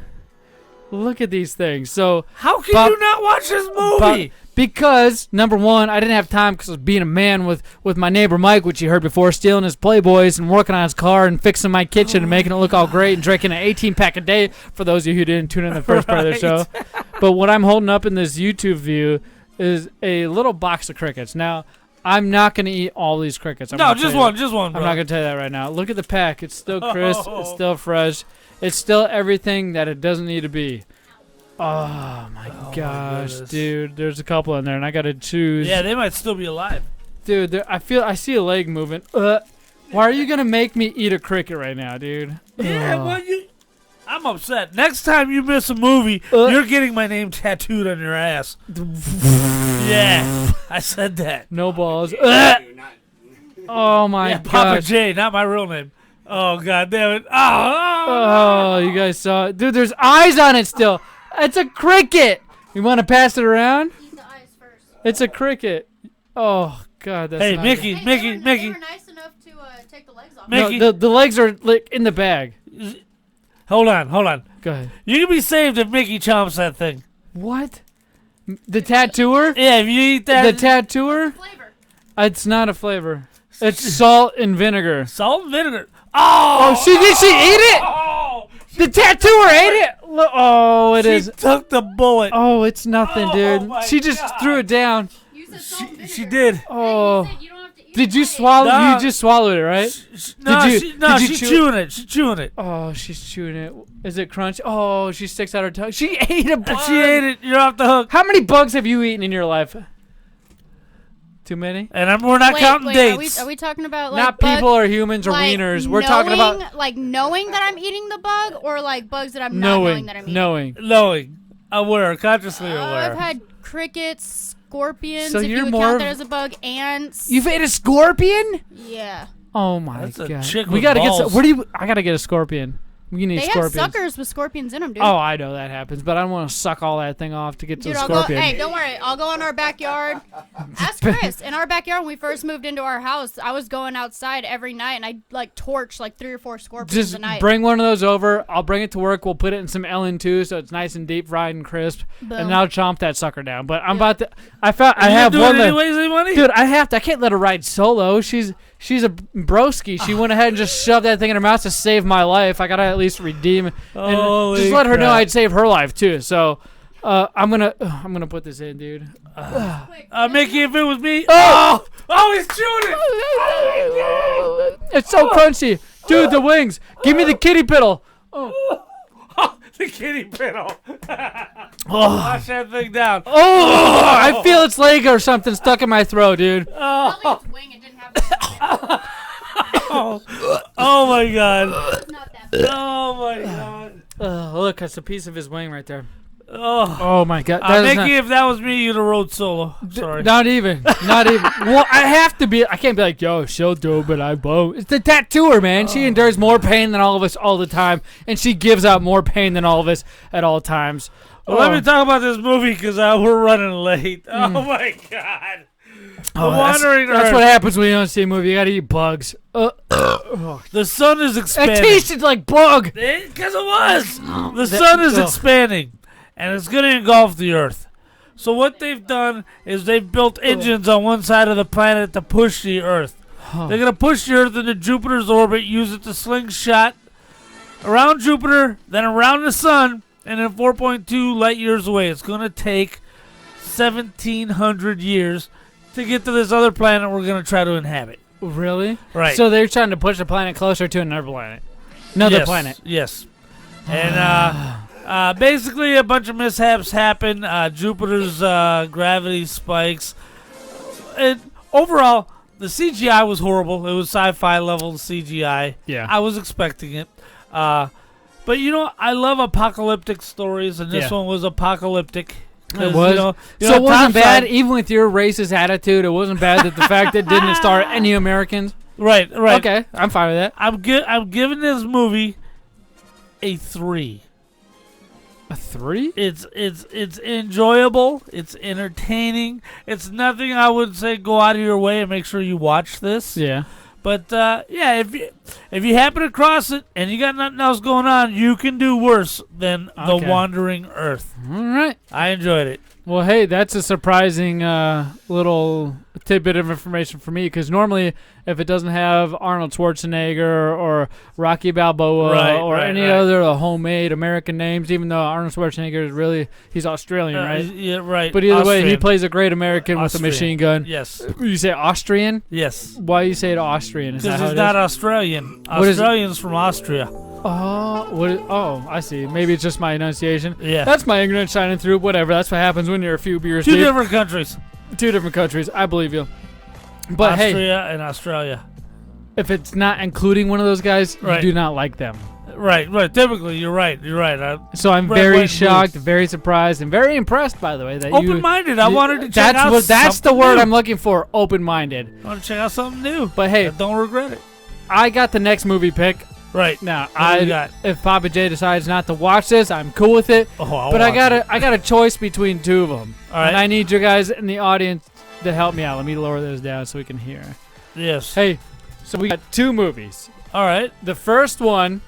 Look at these things. So how can you not watch this movie? Because, number one, I didn't have time because I was being a man with my neighbor Mike, which you heard before, stealing his Playboys and working on his car and fixing my kitchen and making it look all great and drinking an 18-pack a day, for those of you who didn't tune in the first part of the show. But what I'm holding up in this YouTube view is a little box of crickets. Now, I'm not going to eat all these crickets. Just one, bro. I'm not going to tell you that right now. Look at the pack. It's still crisp. It's still fresh. It's still everything that it doesn't need to be. Oh my gosh, dude! There's a couple in there, and I gotta choose. Yeah, they might still be alive, dude. I see a leg moving. Why are you gonna make me eat a cricket right now, dude? Yeah, well, I'm upset. Next time you miss a movie, you're getting my name tattooed on your ass. Yeah, I said that. No balls. Oh my god. Papa J, not my real name. Oh god damn it. Oh, you guys saw it, dude. There's eyes on it still. It's a cricket. You want to pass it around? Eat the eyes first. It's a cricket. Oh God, that's Hey, not Mickey, good. Mickey. They were nice enough to take the legs off. Mickey. No, the legs are like in the bag. Hold on. Go ahead. You can be saved if Mickey chomps that thing. What? The tattooer? Yeah, if you eat that. The tattooer? Flavor. It's not a flavor. It's salt and vinegar. Salt and vinegar. Oh! She ate it? Oh! The tattooer ate it? Oh, it is. She took the bullet. Oh, it's nothing, dude. She just threw it down. She did. Oh. Did you swallow? No. You just swallowed it, right? She's chewing it. She's chewing it. Oh, she's chewing it. Is it crunchy? Oh, she sticks out her tongue. She ate a bug. She ate it. You're off the hook. How many bugs have you eaten in your life? Too many? And we're not counting dates. Are we talking about like not people or humans or wieners? We're talking about like knowing that I'm eating the bug, or like bugs that I'm not knowing that I'm eating. Knowing, aware, consciously aware. I've had crickets, scorpions. So if you're you would more count of- that as a bug, ants. You've ate a scorpion? Yeah. Oh my That's a god! chick We with gotta balls. get. Where do you? I gotta get a scorpion. We need They scorpions. have suckers with scorpions in them, dude. Oh, I know that happens, but I don't want to suck all that thing off to get to Dude, a I'll go. scorpion. Hey, don't worry. I'll go in our backyard. Ask Chris. In our backyard, when we first moved into our house, I was going outside every night, and I like torch like 3 or 4 scorpions Just a night. bring one of those over. I'll bring it to work. We'll put it in some LN2 so it's nice and deep fried and crisp, Boom. and then I'll chomp that sucker down. But I'm about to. I have do one. it anyways, anybody? Dude, I have to. I can't let her ride solo. She's a broski. She went ahead and just shoved that thing in her mouth to save my life. I gotta at least redeem. And Holy just let her know crap. I'd save her life too. So I'm gonna put this in, dude. Mickey, if it was me. Oh! He's chewing it. It's so crunchy, dude. The wings. Give me the kitty piddle. The kitty piddle. Wash that thing down. Oh, I feel its leg or something stuck in my throat, dude. Probably its wing. It didn't have. Oh my god. Oh my god. Look, that's a piece of his wing right there. Oh my God! Mickey, if that was me, you'd have rode solo. Sorry. Not even. Well, I have to be. I can't be like, yo, she'll do, but I won't. It's the tattooer, man. She endures more pain than all of us all the time, and she gives out more pain than all of us at all times. Well, let me talk about this movie because we're running late. Oh my God. That's what happens when you don't see a movie. You gotta eat bugs. The sun is expanding. It tasted like bug. Because it was. The sun is expanding, and it's going to engulf the Earth. So what they've done is they've built engines on one side of the planet to push the Earth. They're going to push the Earth into Jupiter's orbit, use it to slingshot around Jupiter, then around the sun, and then 4.2 light years away. It's going to take 1,700 years to get to this other planet we're going to try to inhabit. Really? Right. So they're trying to push the planet closer to another planet. Another planet. Yes. And basically a bunch of mishaps happen. Jupiter's gravity spikes. And overall, the CGI was horrible. It was sci-fi level CGI. Yeah. I was expecting it. But, I love apocalyptic stories, and this one was apocalyptic. It was. So it wasn't bad, even with your racist attitude. It wasn't bad that the fact that it didn't star any Americans. Right. Okay, I'm fine with that. I'm giving this movie a 3. A 3? It's enjoyable. It's entertaining. It's nothing I would say go out of your way and make sure you watch this. Yeah. But if you happen to cross it and you got nothing else going on, you can do worse than The Wandering Earth. All right. I enjoyed it. Well, hey, that's a surprising little tidbit of information for me, because normally if it doesn't have Arnold Schwarzenegger or Rocky Balboa or any other homemade American names, even though Arnold Schwarzenegger is he's Australian, right? Yeah, right. But either way, he Austrian. plays a great American with a machine gun. Yes. You say Austrian? Yes. Why you say it Austrian? Is that Because how he's it not is? Australian. What is it? Australian's from Austria. Oh, I see. Maybe it's just my enunciation. Yeah. That's my ignorance shining through. Whatever. That's what happens when you're a few beers Two deep. different countries. 2 different countries. I believe you. But Austria and Australia. If it's not including one of those guys, Right. you do not like them. Right. Typically, you're right. So I'm very shocked, very surprised, and very impressed, by the way, that Open-minded. I wanted to check out that's the something word new. I'm looking for, open-minded. I want to check out something new. But hey, I don't regret it. I got the next movie pick. Right. Now, What do you got? if Papa J decides not to watch this, I'm cool with it. But I got a choice between 2 of them. All right. And I need you guys in the audience to help me out. Let me lower those down so we can hear. Yes. Hey, so we got 2 movies. All right. The first one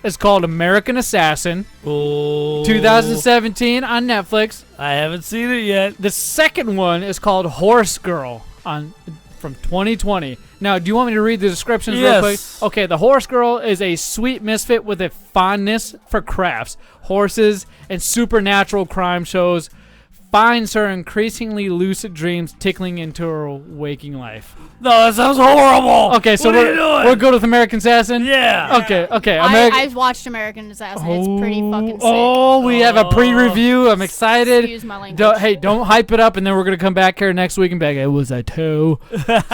is called American Assassin. Oh. 2017 on Netflix. I haven't seen it yet. The second one is called Horse Girl from 2020. Now, do you want me to read the descriptions real quick? Okay, the Horse Girl is a sweet misfit with a fondness for crafts, horses, and supernatural crime shows. Finds her increasingly lucid dreams tickling into her waking life. No, that sounds horrible. Okay, so what are you doing? we're good with American Assassin? Yeah. Okay. I watched American Assassin. It's pretty fucking sick. Oh, we have a pre-review. I'm excited. Excuse my language. Don't hype it up, and then we're going to come back here next week and be like, it was a 2.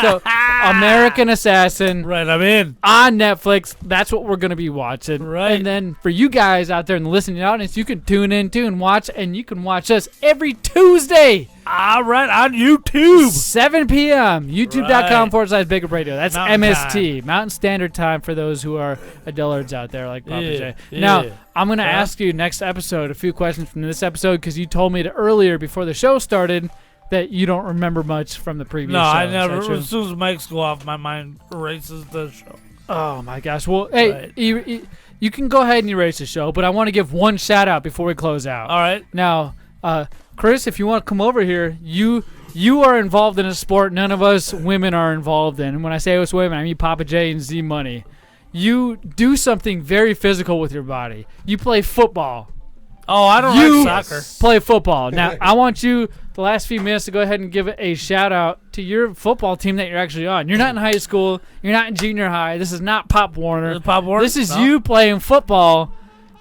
So, American Assassin. Right, I'm in. On Netflix. That's what we're going to be watching. Right. And then for you guys out there in the listening audience, you can tune in too and watch, and you can watch us every Tuesday. All right, on YouTube. 7 p.m. YouTube.com/Big Up Radio. That's Mountain MST, time. Mountain Standard Time, for those who are adults out there like Papa J. Yeah. Now, I'm going to ask you next episode a few questions from this episode, because you told me earlier before the show started that you don't remember much from the previous show. No, I Is never. that true? As soon as mics go off, my mind erases the show. Oh, my gosh. Well, hey, you can go ahead and erase the show, but I want to give one shout-out before we close out. All right. Now, Chris, if you want to come over here, you are involved in a sport none of us women are involved in. And when I say us women, I mean Papa J and Zmunny. You do something very physical with your body. You play football. Oh, I don't like soccer. Play football. Now, I want you, the last few minutes, to go ahead and give a shout-out to your football team that you're actually on. You're not in high school. You're not in junior high. This is not Pop Warner. Pop Warner? This is No. you playing football.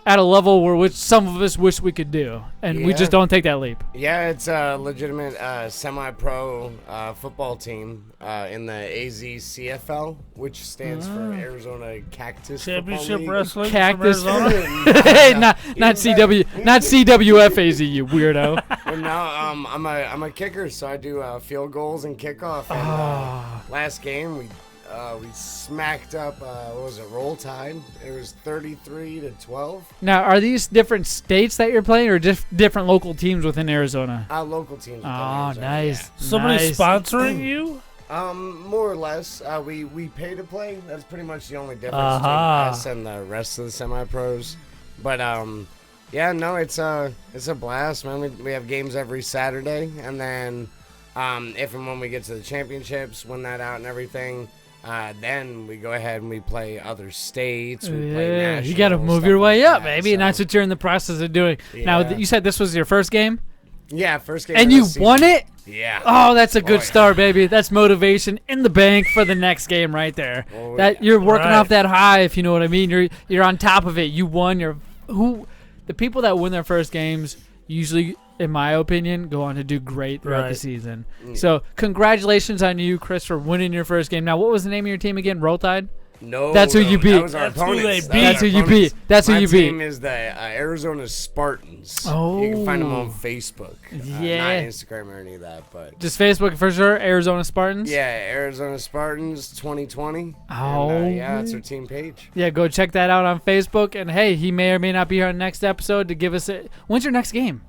at a level where which some of us wish we could do, and we just don't take that leap. Yeah, it's a legitimate semi-pro football team in the AZCFL, which stands for Arizona Cactus Championship Football League. Wrestling. Cactus. From Arizona. not CW, not CWFAZ, you weirdo. But now I'm a kicker, so I do field goals and kickoff. And, last game we smacked up, what was it, Roll Tide? It was 33-12. Now, are these different states that you're playing, or just different local teams within Arizona? Local teams. Oh, nice. Yeah. Somebody sponsoring you? More or less. We pay to play. That's pretty much the only difference between us and the rest of the semi-pros. But yeah, no, it's a blast, man. We have games every Saturday, and then if and when we get to the championships, win that out and everything. Then we go ahead and we play other states. We play nationals, you got to move your way up, baby, and that's what you're in the process of doing. Yeah. Now, you said this was your first game? Yeah, first game. And you won it? Yeah. Oh, that's a good start, baby. That's motivation in the bank for the next game right there. You're working off that high, if you know what I mean. You're on top of it. You won. The people that win their first games usually, in my opinion, go on to do great throughout the season. So, congratulations on you, Chris, for winning your first game. Now, what was the name of your team again? Roll Tide? No, that's who you beat. That was our opponents. That's who you beat. That's who you beat. My team is the Arizona Spartans. Oh, you can find them on Facebook. Yeah, not Instagram or any of that, but just Facebook for sure. Arizona Spartans. Yeah, Arizona Spartans 2020. Oh, and, yeah, that's our team page. Yeah, go check that out on Facebook. And hey, he may or may not be here on the next episode to give us when's your next game?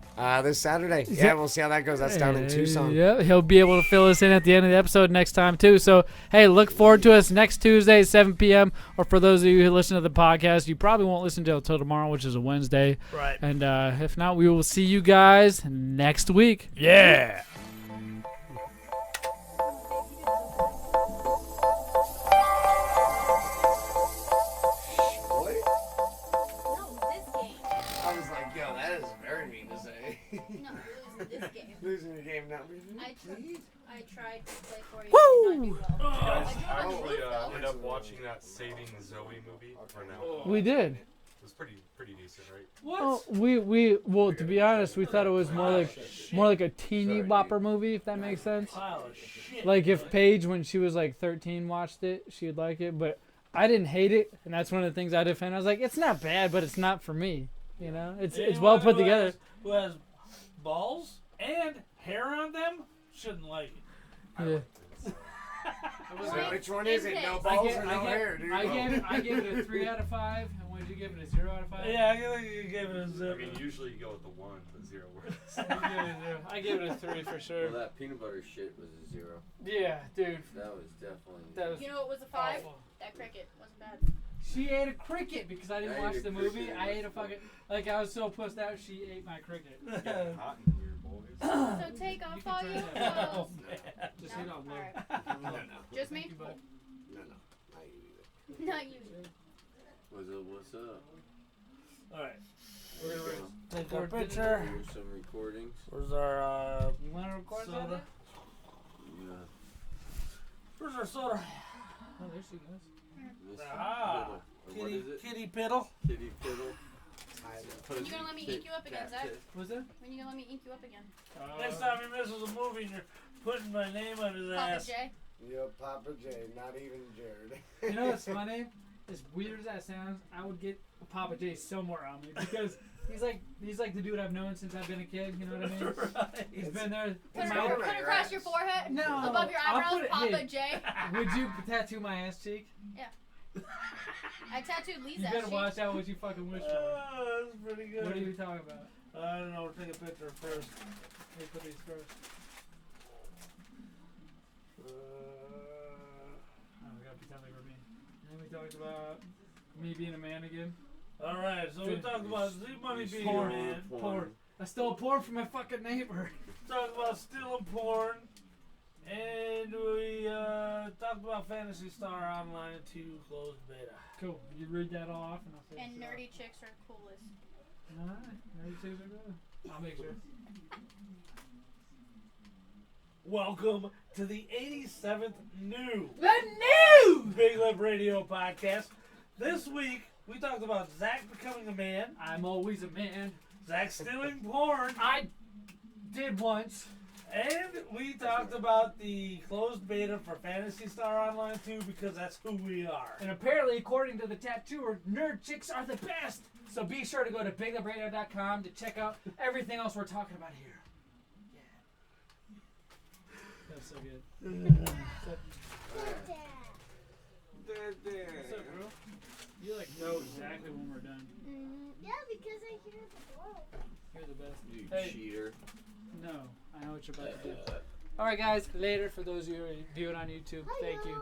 This Saturday. Yeah, we'll see how that goes. That's down in Tucson. Yeah, he'll be able to fill us in at the end of the episode next time, too. So, hey, look forward to us next Tuesday, 7 p.m. Or for those of you who listen to the podcast, you probably won't listen till tomorrow, which is a Wednesday. Right. And if not, we will see you guys next week. Yeah. Losing the game, not losing. I tried to play for you. Woo! Guys probably ended up watching that Saving Zoe movie or no? We did. It was pretty decent, right? What? Oh, well, to be honest, we thought it was more like a teeny bopper movie, if that makes sense. Like if Paige, when she was like 13, watched it, she'd like it. But I didn't hate it, and that's one of the things I defend. I was like, it's not bad, but it's not for me. You know, it's well put together. Who has balls and hair on them shouldn't like it. Yeah. So which one is it? No balls or no hair, dude? I gave it a 3 out of 5. And what did you give it, a 0 out of 5? Yeah, I gave it a 0. I mean, usually you go with the 1, but 0 works. I gave it a 3 for sure. Well, that peanut butter shit was a 0. Yeah, dude. That was definitely. You know what was a 5? Awful. That cricket wasn't bad. She ate a cricket because I didn't watch the movie. I ate a fucking I was so pussed out. She ate my cricket. Hot in here, boys. So take off all your clothes. Just hit on Alright. No. Just me? No. Not you. What's up? Alright. We're gonna take a picture. Here's some recordings. Where's our you wanna record soda? that? Yeah. Where's our soda? Oh, there she goes. Kitty Piddle. Kitty Piddle. When you gonna let me ink you up again, Zach? What's that? When you gonna let me ink you up again? Next time he misses a movie and you're putting my name on his Papa ass. J. Yep, Papa J, not even Jared. You know what's funny? As weird as that sounds, I would get a Papa J somewhere on me because he's like the dude I've known since I've been a kid. You know what I mean? Right. He's been there. Put it across your forehead? No. Above your I'll eyebrows? put it- Papa hey. J? Would you tattoo my ass cheek? Yeah. I tattooed Lee's You ass better cheek. watch out what you fucking wish for. That's pretty good. What are you talking about? I don't know. Take a picture first. Let me put these first. We gotta pretend like we're me. And then we talked about me being a man again. Alright, so we talked about Zmunny being a Porn. man. Porn. I stole porn from my fucking neighbor. Talked about stealing porn. And we talked about Phantasy Star Online 2 closed beta. Cool. You read that all off and I'll say And nerdy chicks are coolest. Alright. Nerdy chicks are good. I'll make sure. Welcome to the 87th new The new Big Lip Radio podcast. This week We talked about Zach becoming a man. I'm always a man. Zach stealing porn. I did once. And we talked about the closed beta for Phantasy Star Online 2 because that's who we are. And apparently, according to the tattooer, nerd chicks are the best. So be sure to go to biglipradio.com to check out everything else we're talking about here. Yeah. That's so good. What's up, bro? You like know exactly when we're done. Yeah, because I hear the ball. You're the best. You cheater. No, I know what you're about to do. All right, guys. Later for those of you who are viewing on YouTube. Thank you.